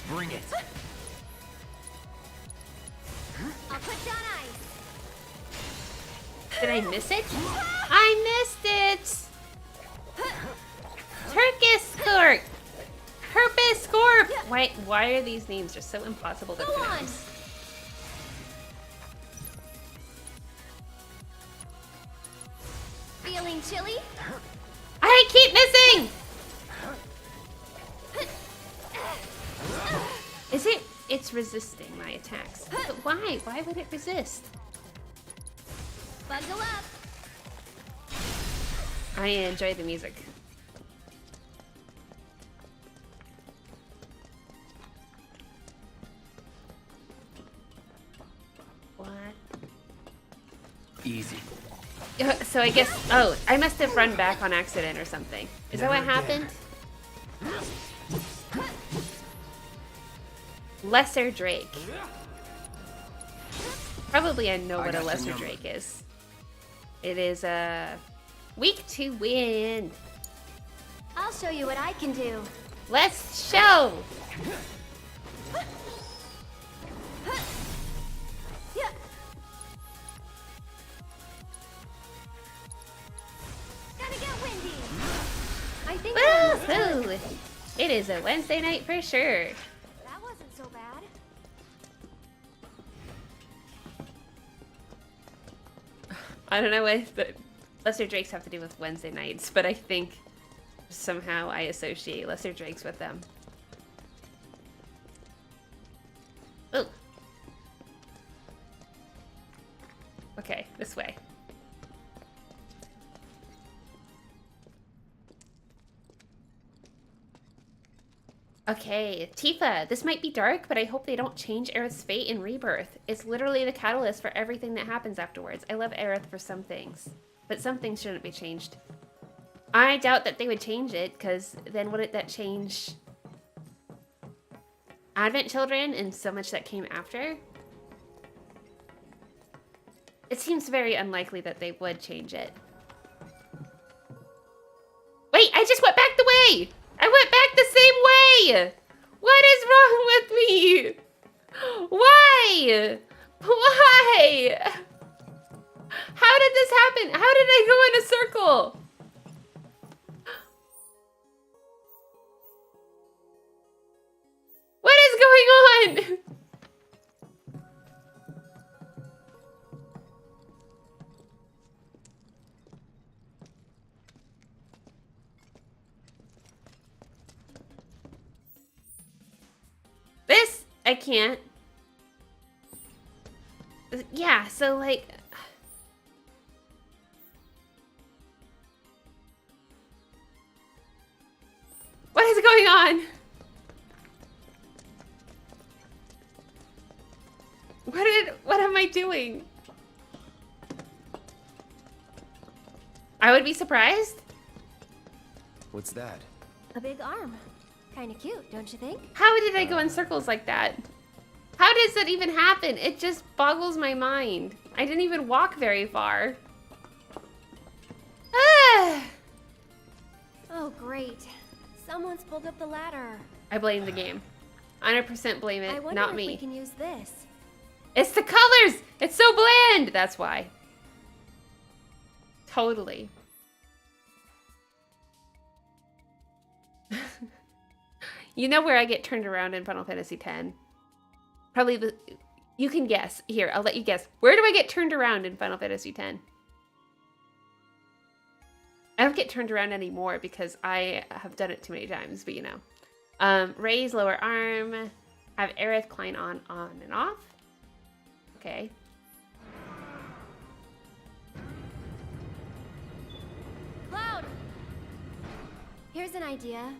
Bring it. I'll put down ice. Did I miss it? I missed it! Turkish Scorp! Herpes Scorp! Why are these names just so impossible to pronounce? Feeling chilly? I keep missing! Is it? It's resisting my attacks. But why? Why would it resist? Bundle up. I enjoy the music. What? Easy. So I guess, oh, I must have run back on accident or something. Is that what happened? Lesser Drake. Probably I know what a Lesser Drake is. It is weak to wind. I'll show you what I can do. Let's show! Gonna get windy. I think Woohoo! It is a Wednesday night for sure. that wasn't so bad. I don't know what the Lesser Drakes have to do with Wednesday nights, but I think somehow I associate Lesser Drakes with them. Ooh. Okay, this way. Okay, Tifa, this might be dark, but I hope they don't change Aerith's fate in Rebirth. It's literally the catalyst for everything that happens afterwards. I love Aerith for some things, but some things shouldn't be changed. I doubt that they would change it, because then wouldn't that change Advent Children and so much that came after? It seems very unlikely that they would change it. Wait, I just way! I went back the same way! What is wrong with me? Why? Why? How did this happen? How did I go in a circle? What is going on? This, I can't. Yeah, so like... What is going on? What am I doing? I would be surprised. What's that? A big arm. Kinda cute, don't you think? How did I go in circles like that? How does that even happen? It just boggles my mind. I didn't even walk very far. Ah! Oh, great. Someone's pulled up the ladder. I blame the game. 100% blame I it, wonder not if me. we can use this. It's the colors! It's so bland! That's why. Totally. You know where I get turned around in Final Fantasy X? Probably the... You can guess. Here, I'll let you guess. Where do I get turned around in Final Fantasy X? I don't get turned around anymore because I have done it too many times, but you know. Raise lower arm. Have Aerith climb on and off. Okay. Cloud! Here's an idea.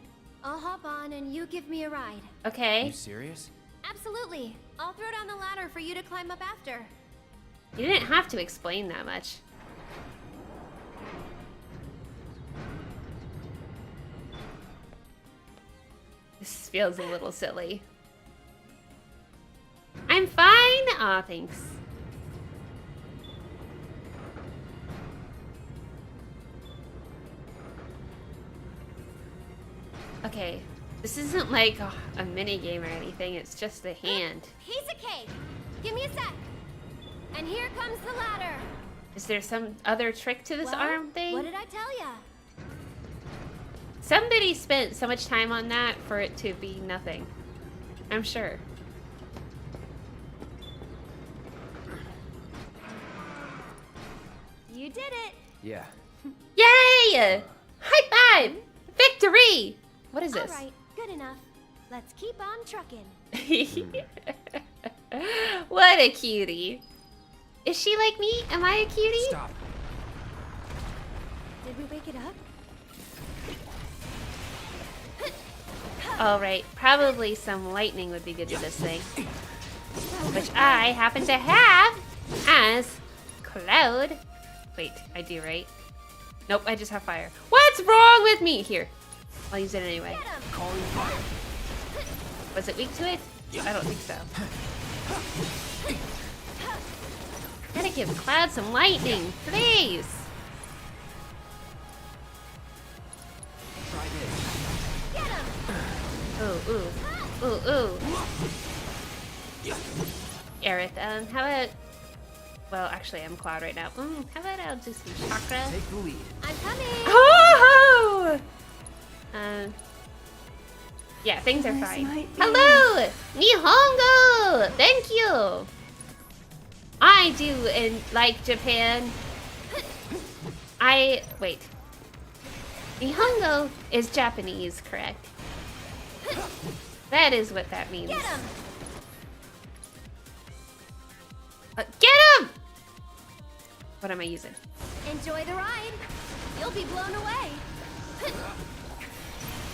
I'll hop on and you give me a ride. Okay. You serious? Absolutely. I'll throw down the ladder for you to climb up after. You didn't have to explain that much. This feels a little silly. I'm fine. Aw, thanks. Okay, this isn't like a mini game or anything. It's just a hand. Piece of cake. Give me a sec. And here comes the ladder. Is there some other trick to this arm thing? What did I tell ya? Somebody spent so much time on that for it to be nothing. I'm sure. You did it. Yeah. Yay! High five! Victory! What is this? All right, good enough. Let's keep on trucking. What a cutie. Is she like me? Am I a cutie? Stop. Did we wake it up? All right, probably some lightning would be good to this thing. Which I happen to have as Cloud. Wait, I do, right? Nope, I just have fire. What's wrong with me? Here, I'll use it anyway. Was it weak to it? I don't think so. Gotta give Cloud some lightning, please. Ooh, ooh, ooh, ooh. Aerith, how about... Well, actually, I'm Cloud right now. How about I'll do some chakra? Take the lead. I'm coming. Oh! Yeah, things are fine. Hello! Nihongo! Thank you! I do like Japan. Wait. Nihongo is Japanese, correct? That is what that means. Get him! Get him! What am I using? Enjoy the ride. You'll be blown away.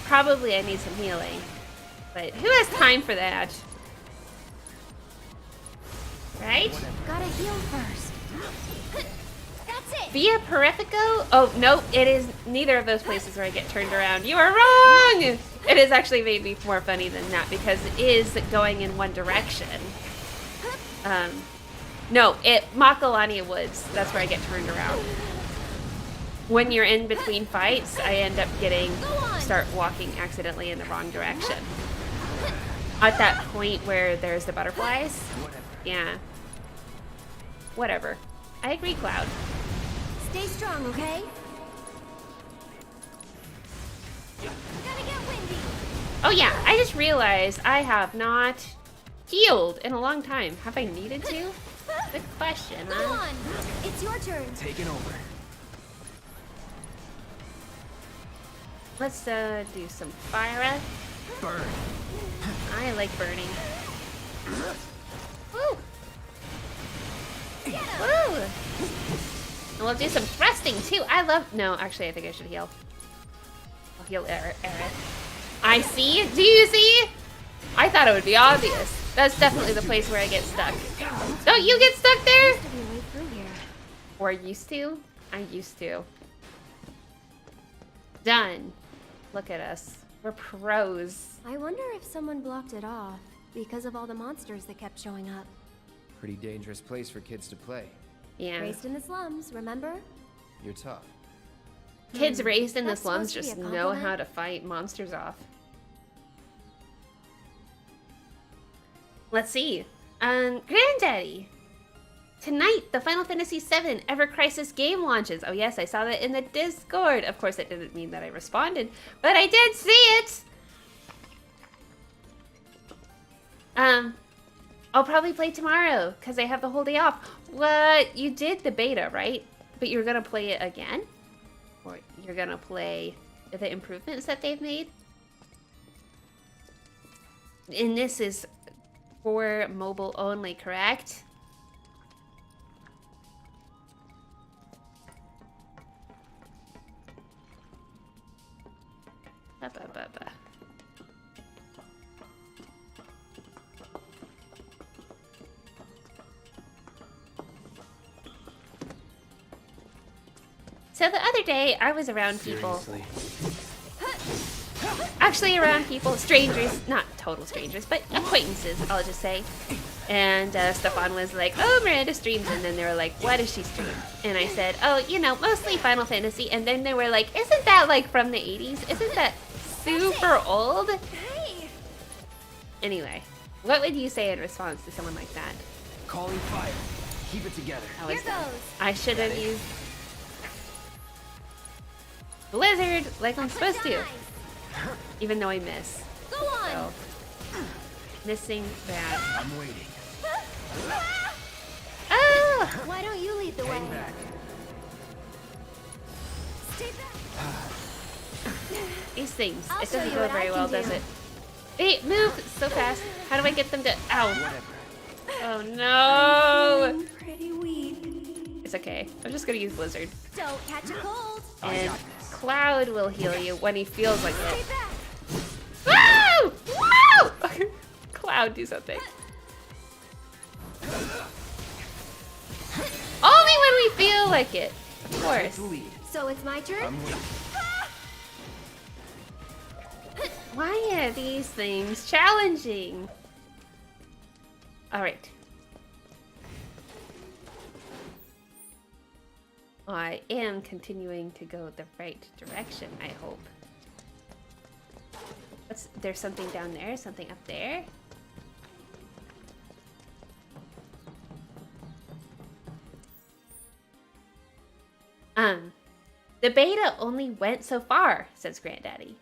Probably I need some healing. But who has time for that? Right? Gotta heal first. That's it. Via Perifico? Oh, nope. It is neither of those places where I get turned around. You are wrong! It is actually maybe more funny than that because it is going in one direction. No, Makalania Woods. That's where I get turned around. When you're in between fights, I end up getting start walking accidentally in the wrong direction. At that point where there's the butterflies. Yeah. Whatever. I agree, Cloud. Stay strong, okay? Gonna get windy. Oh yeah, I just realized I have not healed in a long time. Have I needed to? Good question, Go huh? on. It's your turn. Taking over. Let's do some fire. Burn. I like burning. Woo! Woo! And we'll do some thrusting too. I love. No, actually, I think I should heal. I'll heal Aerith. I see. Do you see? I thought it would be obvious. That's definitely the place where I get stuck. Don't you get stuck there? Or used to? I used to. Done. Look at us. We're pros. I wonder if someone blocked it off because of all the monsters that kept showing up. Pretty dangerous place for kids to play. Yeah. Raised in the slums, remember? You're tough. Kids raised in the That's slums supposed to be just a know compliment. how to fight monsters off. Let's see. Granddaddy. Tonight, the Final Fantasy VII Ever Crisis game launches. Oh yes, I saw that in the Discord. Of course, it didn't mean that I responded, but I did see it. I'll probably play tomorrow because I have the whole day off. What? You did the beta, right? But you're gonna play it again? Or you're gonna play the improvements that they've made? And this is for mobile only, correct? So the other day, I was around people. Actually around people, strangers, not total strangers, but acquaintances, I'll just say. And Stefan was like, oh, Miranda streams. And then they were like, what does she stream? And I said, oh, you know, mostly Final Fantasy. And then they were like, isn't that like from the 80s? Isn't that super old? Hey! Anyway, what would you say in response to someone like that? Calling fire. Keep it together. How is Here that? goes. I should have used Blizzard like I'm supposed to. Even though I miss. Go on. So, missing bad. I'm waiting. Oh! Why don't you lead the way? Hang back. Stay back. These things. I'll It show doesn't you go what I very well, can does do. it? Hey, move so fast. How do I get them to... Ow. Whatever. Oh, no. Pretty weak. It's okay. I'm just going to use Blizzard. Don't catch a cold. And Cloud will heal you when he feels like Stay it. back. Woo! Woo! Cloud, do something. Only when we feel like it. Of course. The lead. So it's my turn? I'm waiting. Why are these things challenging? Alright. I am continuing to go the right direction, I hope. There's something down there, something up there. The beta only went so far, says Granddaddy.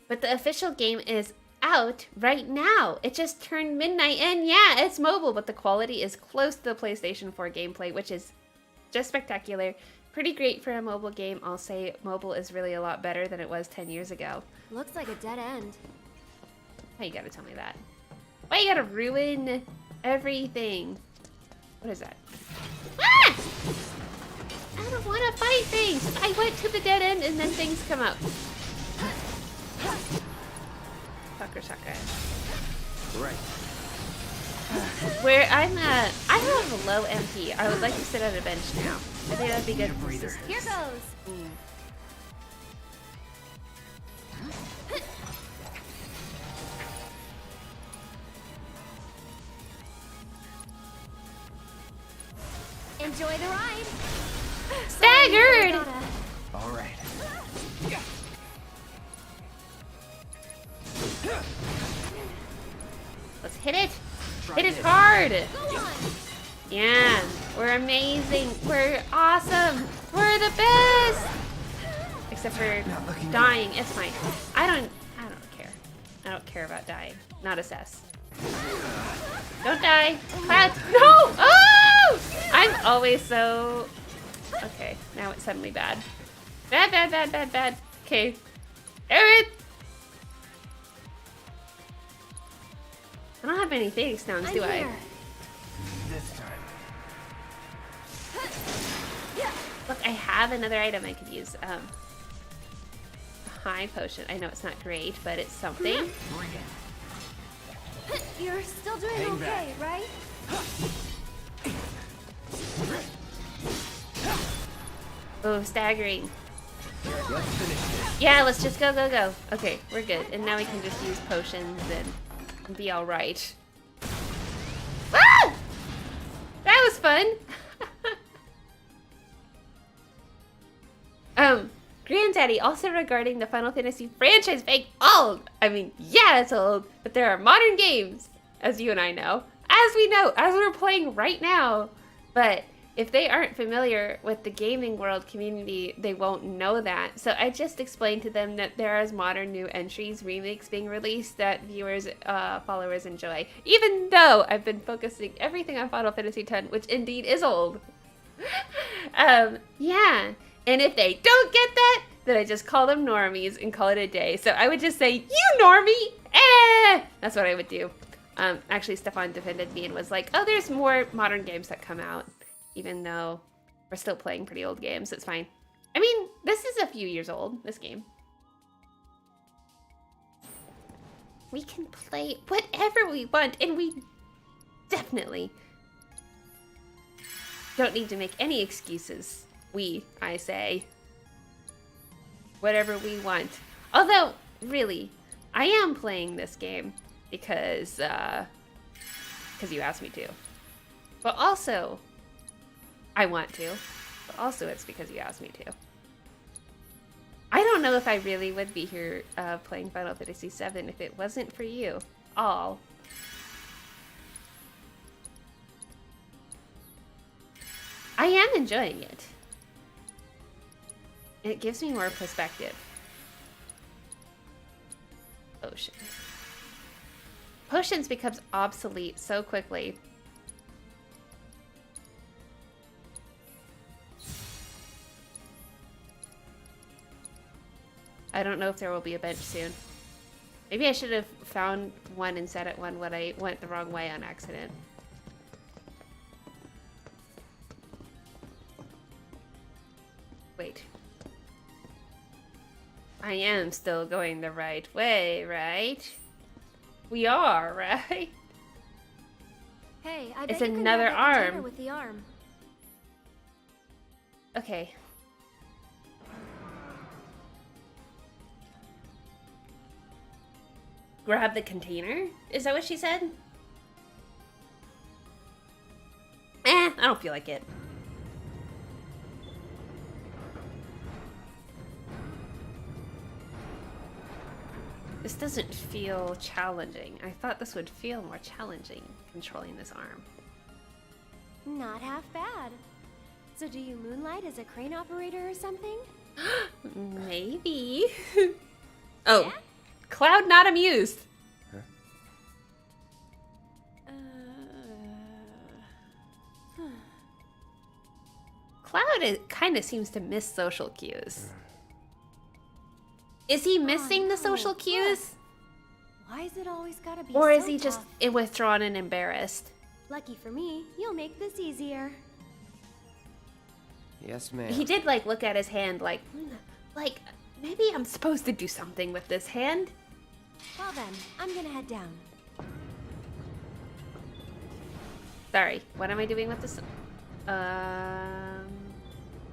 But the official game is out right now. It just turned midnight and yeah, it's mobile, but the quality is close to the PlayStation 4 gameplay, which is just spectacular. Pretty great for a mobile game. I'll say mobile is really a lot better than it was 10 years ago. Looks like a dead end. Why you gotta tell me that? Why you gotta ruin everything? What is that? Ah! I don't want to fight things. I went to the dead end and then things come up. Sucker, sucker. Right. Where I have a low MP. I would like to sit on a bench now. I think that'd be good for Here goes. Enjoy the ride. Staggered. All right. Let's hit it. Hit it hard. Yeah, we're amazing. We're awesome. We're the best. Except for dying. It's fine. I don't care. I don't care about dying. Not assess. Don't die. Cloud. No! Oh! I'm always so... Okay, now it's suddenly bad. Bad, bad, bad, bad, bad. Okay. Aaron! I don't have many Phoenix Stones, do I? This time. Look, I have another item I could use. A high potion. I know it's not great, but it's something. You're still doing okay, right? Oh, staggering. Yeah, let's just go, go, go. Okay, we're good. And now we can just use potions and be alright. Ah! That was fun! Granddaddy, also regarding the Final Fantasy franchise being old. I mean, yeah, it's old, but there are modern games, as you and I know. As we know, as we're playing right now. But if they aren't familiar with the gaming world community, they won't know that. So I just explained to them that there is modern new entries, remakes being released that viewers, followers enjoy. Even though I've been focusing everything on Final Fantasy X, which indeed is old. Yeah. And if they don't get that, then I just call them normies and call it a day. So I would just say, you normie! Eh! That's what I would do. Actually, Stefan defended me and was like, oh, there's more modern games that come out. Even though we're still playing pretty old games, it's fine. I mean, this is a few years old, this game. We can play whatever we want, and we definitely don't need to make any excuses. I say. Whatever we want. Although, really, I am playing this game because you asked me to. But also, I want to. But also, it's because you asked me to. I don't know if I really would be here playing Final Fantasy VII if it wasn't for you all. I am enjoying it. It gives me more perspective. Potions. Potions becomes obsolete so quickly. I don't know if there will be a bench soon. Maybe I should have found one and set it one when I went the wrong way on accident. Wait. I am still going the right way, right? We are, right? Hey, I bet it's you can another grab that container arm. with the arm. Okay. Grab the container? Is that what she said? I don't feel like it. This doesn't feel challenging. I thought this would feel more challenging, controlling this arm. Not half bad. So do you moonlight as a crane operator or something? Maybe. Oh, Yeah? Cloud not amused. Cloud kind of seems to miss social cues. Is he missing the social cues? Why is it always gotta be Or is so he just tough? withdrawn and embarrassed? Lucky for me, you'll make this easier. Yes, ma'am. He did like look at his hand like maybe I'm supposed to do something with this hand. Well then, I'm gonna head down. Sorry, what am I doing with this?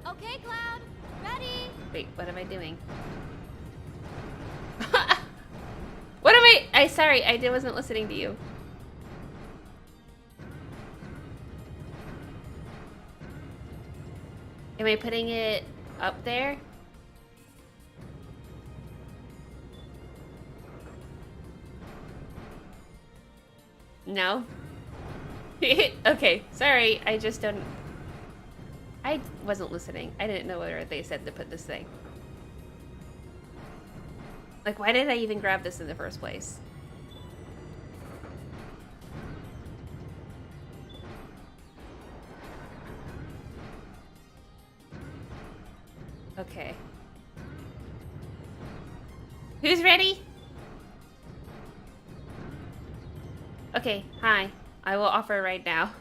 Okay, Cloud, ready? Wait, what am I doing? What am I? Sorry, I wasn't listening to you. Am I putting it up there? No? Okay, sorry. I just don't... I wasn't listening. I didn't know where they said to put this thing. Like, why did I even grab this in the first place? Okay. Who's ready? Okay, hi. I will offer right now.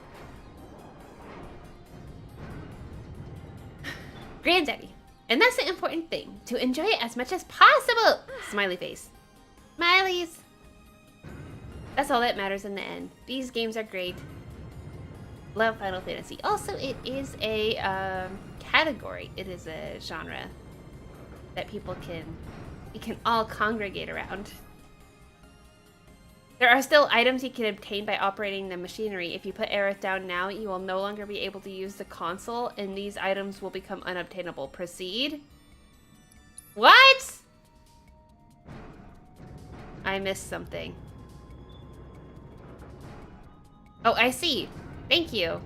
Granddaddy. And that's the important thing. To enjoy it as much as possible. Smiley face. Smileys. That's all that matters in the end. These games are great. Love Final Fantasy. Also, it is a category. It is a genre that we can all congregate around. There are still items you can obtain by operating the machinery. If you put Aerith down now, you will no longer be able to use the console, and these items will become unobtainable. Proceed? What? I missed something. Oh, I see. Thank you.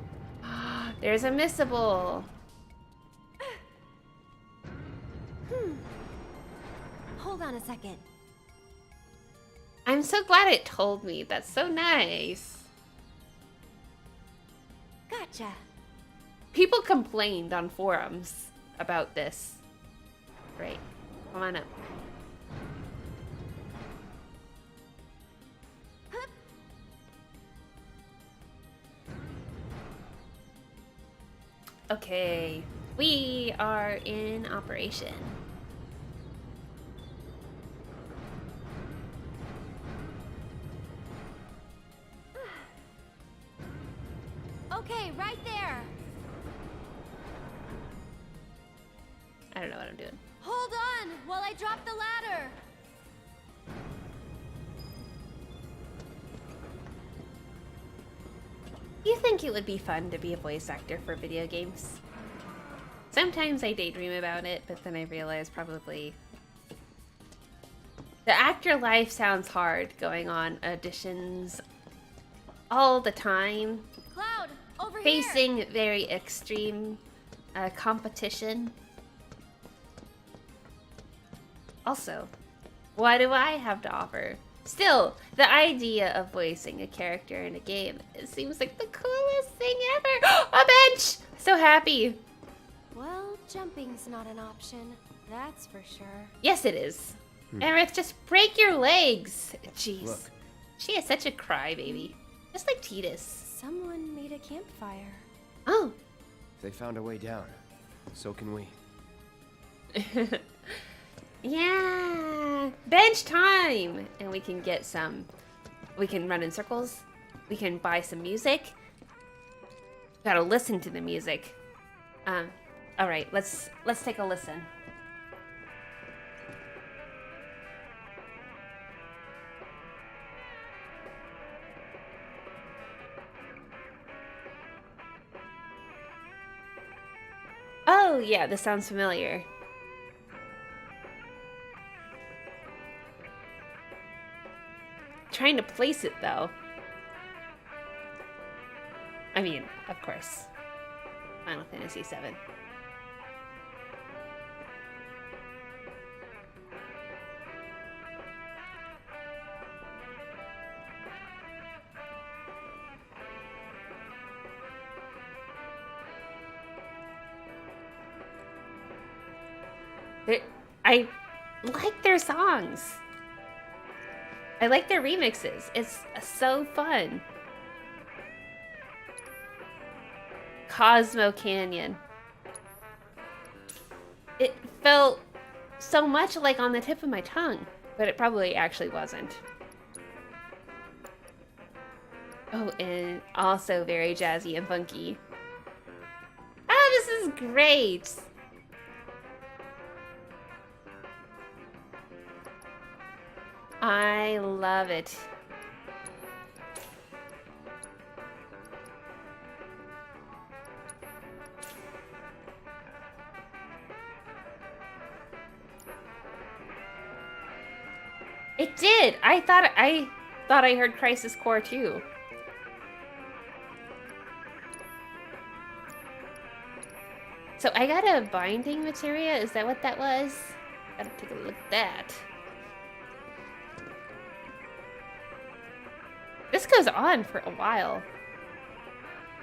There's a missable. Hold on a second. I'm so glad it told me. That's so nice. Gotcha. People complained on forums about this. Right. Come on up. Okay. We are in operation. Okay, right there. I don't know what I'm doing. Hold on while I drop the ladder. You think it would be fun to be a voice actor for video games? Sometimes I daydream about it, but then I realize probably the actor life sounds hard, going on auditions all the time. Cloud, over facing very extreme competition. Also, what do I have to offer? Still, the idea of voicing a character in a game, it seems like the coolest thing ever. A bench! So happy. Well, jumping's not an option. That's for sure. Yes, it is. Aerith, just break your legs. Jeez. Look. She is such a crybaby. Just like Tidus. Someone made a campfire. Oh. They found a way down. So can we. Yeah. Bench time. And we can get some. We can run in circles. We can buy some music. Gotta listen to the music. All right. Let's take a listen. Oh, yeah, this sounds familiar. Trying to place it, though. I mean, of course. Final Fantasy VII. I like their songs. I like their remixes. It's so fun. Cosmo Canyon. It felt so much like on the tip of my tongue, but it probably actually wasn't. Oh, and also very jazzy and funky. Oh, this is great. I love it. It did. I thought I heard Crisis Core too. So I got a binding materia. Is that what that was? Gotta take a look at that. This goes on for a while.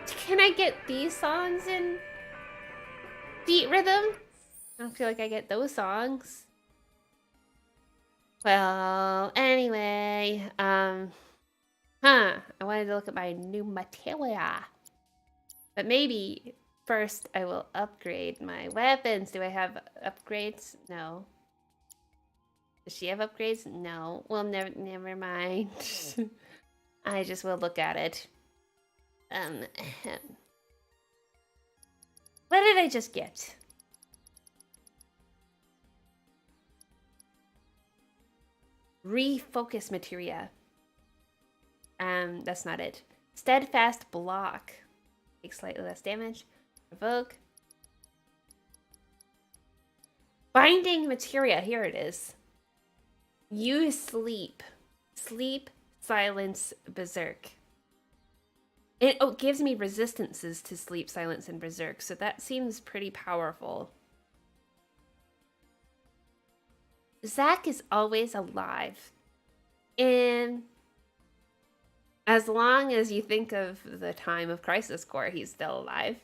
Can I get these songs in beat rhythm? I don't feel like I get those songs. Well, anyway, I wanted to look at my new materia. But maybe first I will upgrade my weapons. Do I have upgrades? No. Does she have upgrades? No. Well, never mind. I just will look at it. What did I just get? Refocus materia. That's not it. Steadfast block. Takes slightly less damage. Provoke. Binding materia. Here it is. Use sleep. Sleep, silence, berserk. It gives me resistances to sleep, silence, and berserk, so that seems pretty powerful. Zack is always alive. And as long as you think of the time of Crisis Core, he's still alive.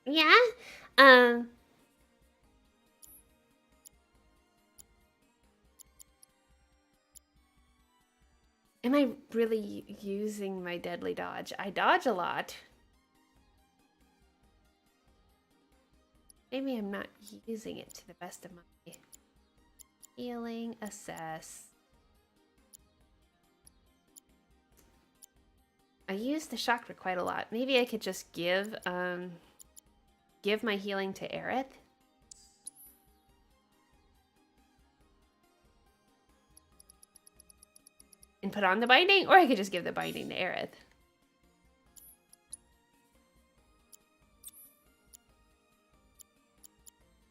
Yeah? Am I really using my deadly dodge? I dodge a lot. Maybe I'm not using it to the best of my healing, assess. I use the chakra quite a lot. Maybe I could just give my healing to Aerith. And put on the binding, or I could just give the binding to Aerith.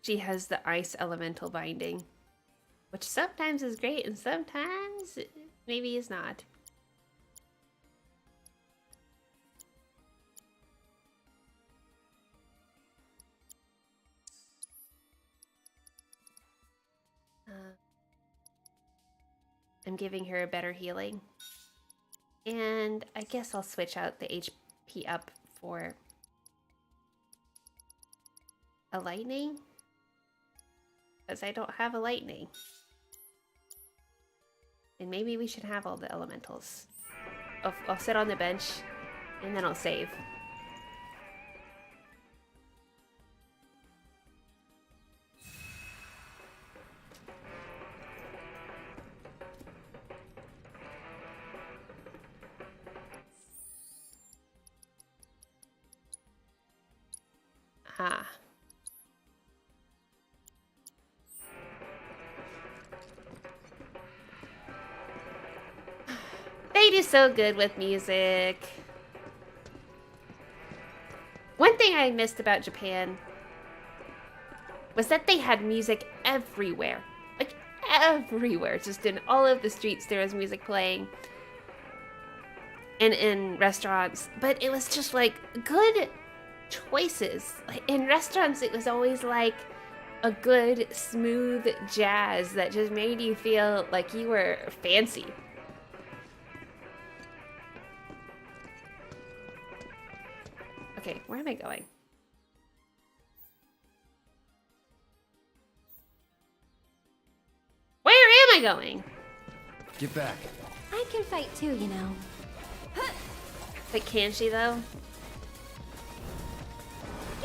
She has the ice elemental binding, which sometimes is great and sometimes maybe is not. I'm giving her a better healing. And I guess I'll switch out the HP up for a lightning. Because I don't have a lightning. And maybe we should have all the elementals. I'll sit on the bench and then I'll save. Ah. They do so good with music. One thing I missed about Japan was that they had music everywhere. Like everywhere. Just in all of the streets there was music playing. And in restaurants. But it was just like good choices. Like in restaurants it was always like a good smooth jazz that just made you feel like you were fancy. Okay, where am I going? Where am I going? Get back. I can fight too, you know. But can she though?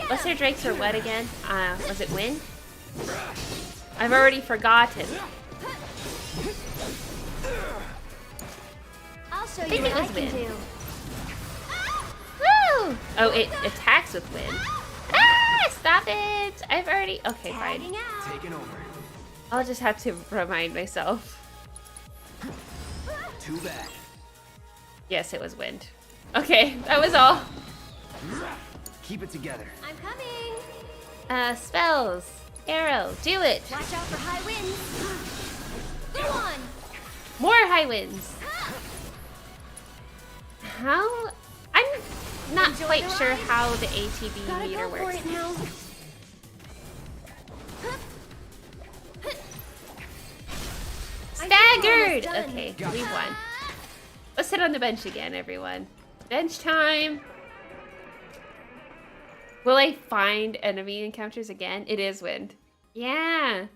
What's her drakes or what again? Was it wind? I've already forgotten. I'll show you what I can do. Woo! Oh, it attacks with wind. Ah! Stop it! I've already... Okay, fine. Taking over. I'll just have to remind myself. Too bad. Yes, it was wind. Okay, that was all. Keep it together. I'm coming. Spells. Arrow. Do it. Watch out for high winds. Go on. More high winds. How? not Enjoy quite the sure ride. how the ATB Gotta meter go for works. it now. Staggered! Almost done. Okay, we won. Let's sit on the bench again, everyone. Bench time! Will I find enemy encounters again? It is wind. Yeah!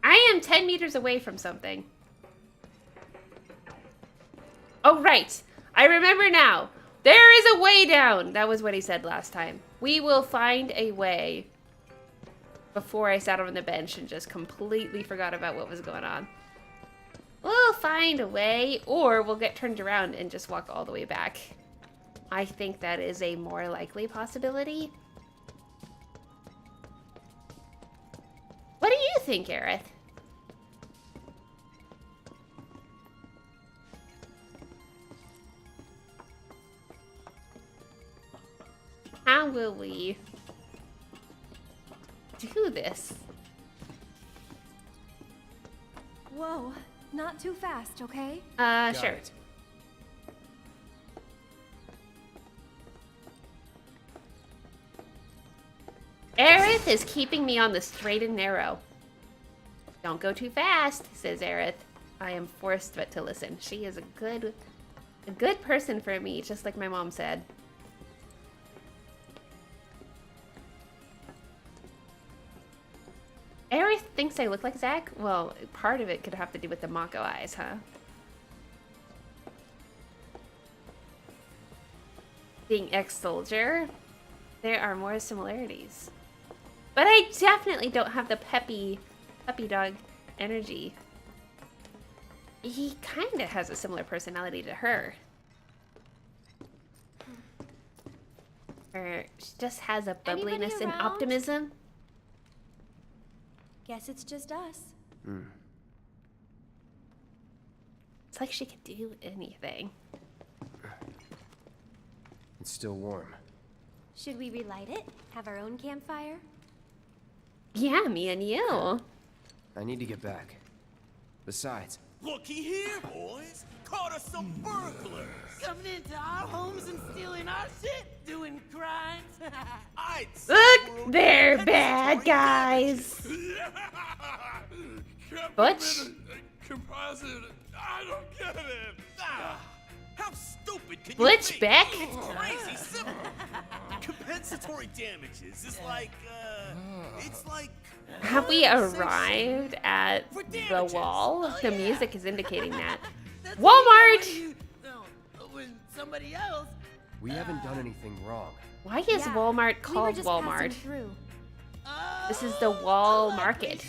I am 10 meters away from something. Oh, right. I remember now. There is a way down. That was what he said last time. We will find a way. Before I sat on the bench and just completely forgot about what was going on. We'll find a way, or we'll get turned around and just walk all the way back. I think that is a more likely possibility. What do you think, Aerith? How will we do this? Whoa, not too fast, okay? Sure. it. Aerith is keeping me on the straight and narrow. Don't go too fast, says Aerith. I am forced but to listen. She is a good person for me, just like my mom said. Aerith thinks I look like Zack? Well, part of it could have to do with the Mako eyes, huh? Being ex-soldier, there are more similarities. But I definitely don't have the puppy dog energy. He kind of has a similar personality to her. Or she just has a bubbliness and around? optimism. Guess it's just us. It's like she could do anything. It's still warm. Should we relight it? Have our own campfire? Yeah, me and you. I need to get back. Besides, Looky here, boys. Caught us some burglars. Coming into our homes and stealing our shit, doing crimes. I'd Look, they're bad guys. Butch? Composite. I don't get it. How stupid can Butch you be? Beck? It's crazy simple. Compensatory damages is like, it's like... Have we arrived at the wall? The music is indicating that. Walmart! When somebody else... we haven't done anything wrong. Why is Walmart called Walmart? This is the wall market.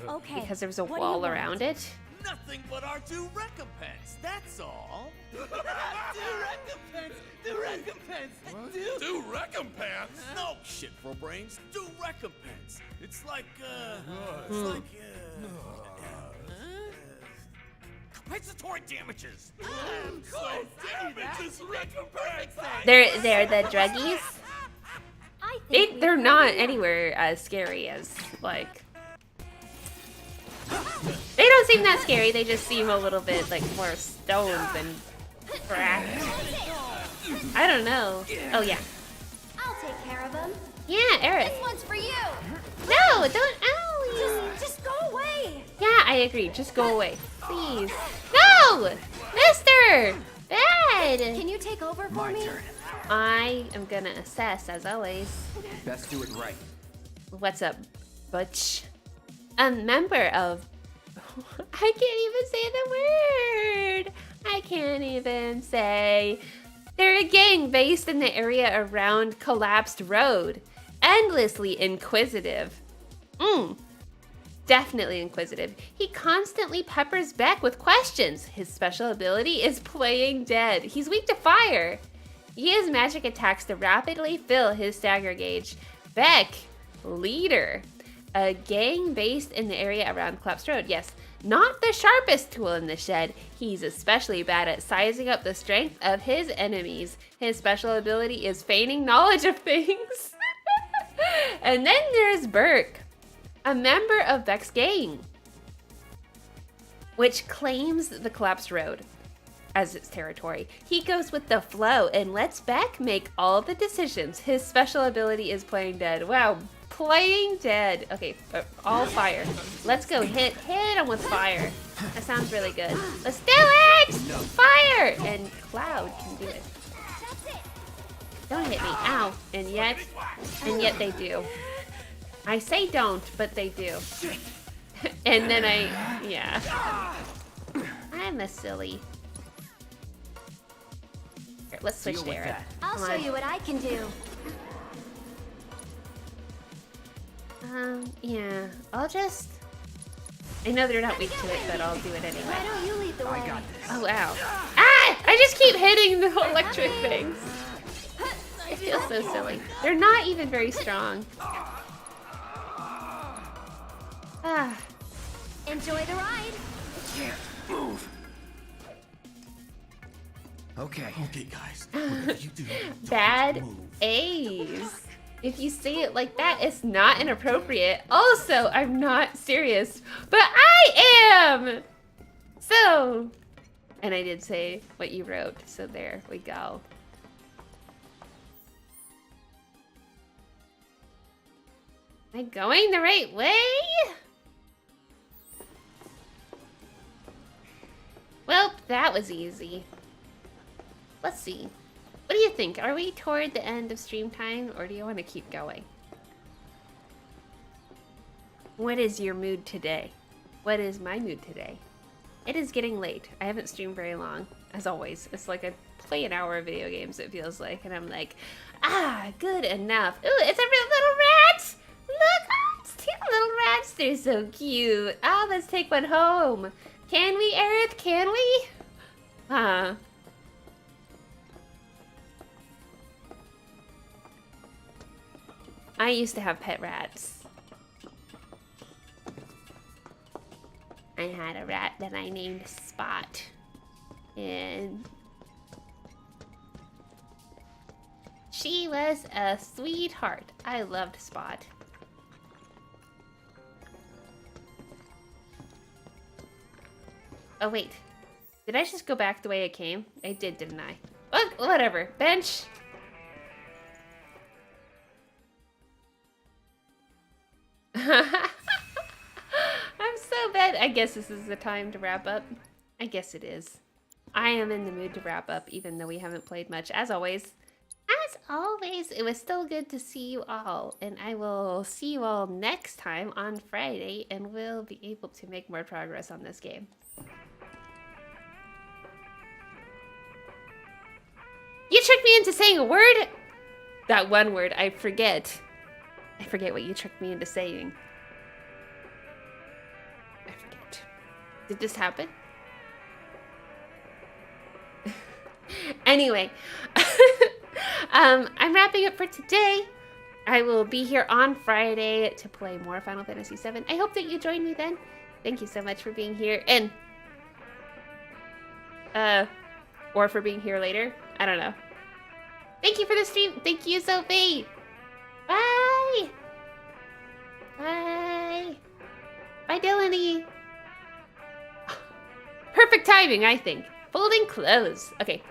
Okay. Because there's a what do you wall want? around it. Nothing but our due recompense, that's all. Due recompense. Due recompense? No shit for brains. Due recompense. It's like, compensatory damages. Of course, Damages, recompense. They're the druggies. I think They're not anywhere as scary as, like... They don't seem that scary, they just seem a little bit, like, more stoned than crack. I don't know. Oh, yeah. I'll take care of them. Yeah, Aerith. This one's for you. No, don't owie. Just go away. Yeah, I agree. Just go away. Please. No! Mister! Bad! Can you take over for My me? turn. I am gonna assess, as always. Best do it right. What's up, Butch? A member of... I can't even say the word! I can't even say... They're a gang based in the area around Collapsed Road. Endlessly inquisitive. Definitely inquisitive. He constantly peppers Beck with questions. His special ability is playing dead. He's weak to fire. He has magic attacks to rapidly fill his stagger gauge. Beck, leader. A gang based in the area around Collapsed Road. Yes, not the sharpest tool in the shed. He's especially bad at sizing up the strength of his enemies. His special ability is feigning knowledge of things. And then there's Burke, a member of Beck's gang. which claims the collapsed road as its territory. He goes with the flow and lets Beck make all the decisions. His special ability is playing dead. Wow, playing dead. Okay, all fire. Let's go hit him with fire. That sounds really good. Let's do it! Fire! And Cloud can do it. Don't hit me, ow. And yet they do. I say don't, but they do. And then yeah. I'm a silly. Here, let's switch to Era. I'll show you what I can do. Yeah, I'll just... I know they're not weak to it, but I'll do it anyway. Why don't you lead the way? I got this. Oh, wow. Ah! I just keep hitting the electric things. I feel so silly. They're not even very strong. Ah. Enjoy the ride. Can't move. Okay. Okay, guys. Whatever you do, Bad A's. If you say it like that, it's not inappropriate. Also, I'm not serious, but I am! So, and I did say what you wrote, so there we go. Am I going the right way? Well, that was easy. Let's see. What do you think? Are we toward the end of stream time, or do you want to keep going? What is your mood today? What is my mood today? It is getting late. I haven't streamed very long, as always. It's like I play an hour of video games, it feels like, and I'm like, good enough. Ooh, it's a real little rat! Look, it's two little rats. They're so cute. Let's take one home. Can we, Aerith? Can we? I used to have pet rats. I had a rat that I named Spot. And she was a sweetheart. I loved Spot. Oh wait, did I just go back the way I came? I did, didn't I? Oh, whatever, bench. I'm so bad. I guess this is the time to wrap up. I guess it is. I am in the mood to wrap up, even though we haven't played much. As always, it was still good to see you all. And I will see you all next time on Friday, and we'll be able to make more progress on this game. You tricked me into saying a word? That one word, I forget. I forget what you tricked me into saying. I forget. Did this happen? Anyway, I'm wrapping up for today. I will be here on Friday to play more Final Fantasy VII. I hope that you join me then. Thank you so much for being here. And, or for being here later. I don't know. Thank you for the stream. Thank you, Sophie. Bye. Bye. Bye, Dylan. Perfect timing, I think. Folding clothes. Okay.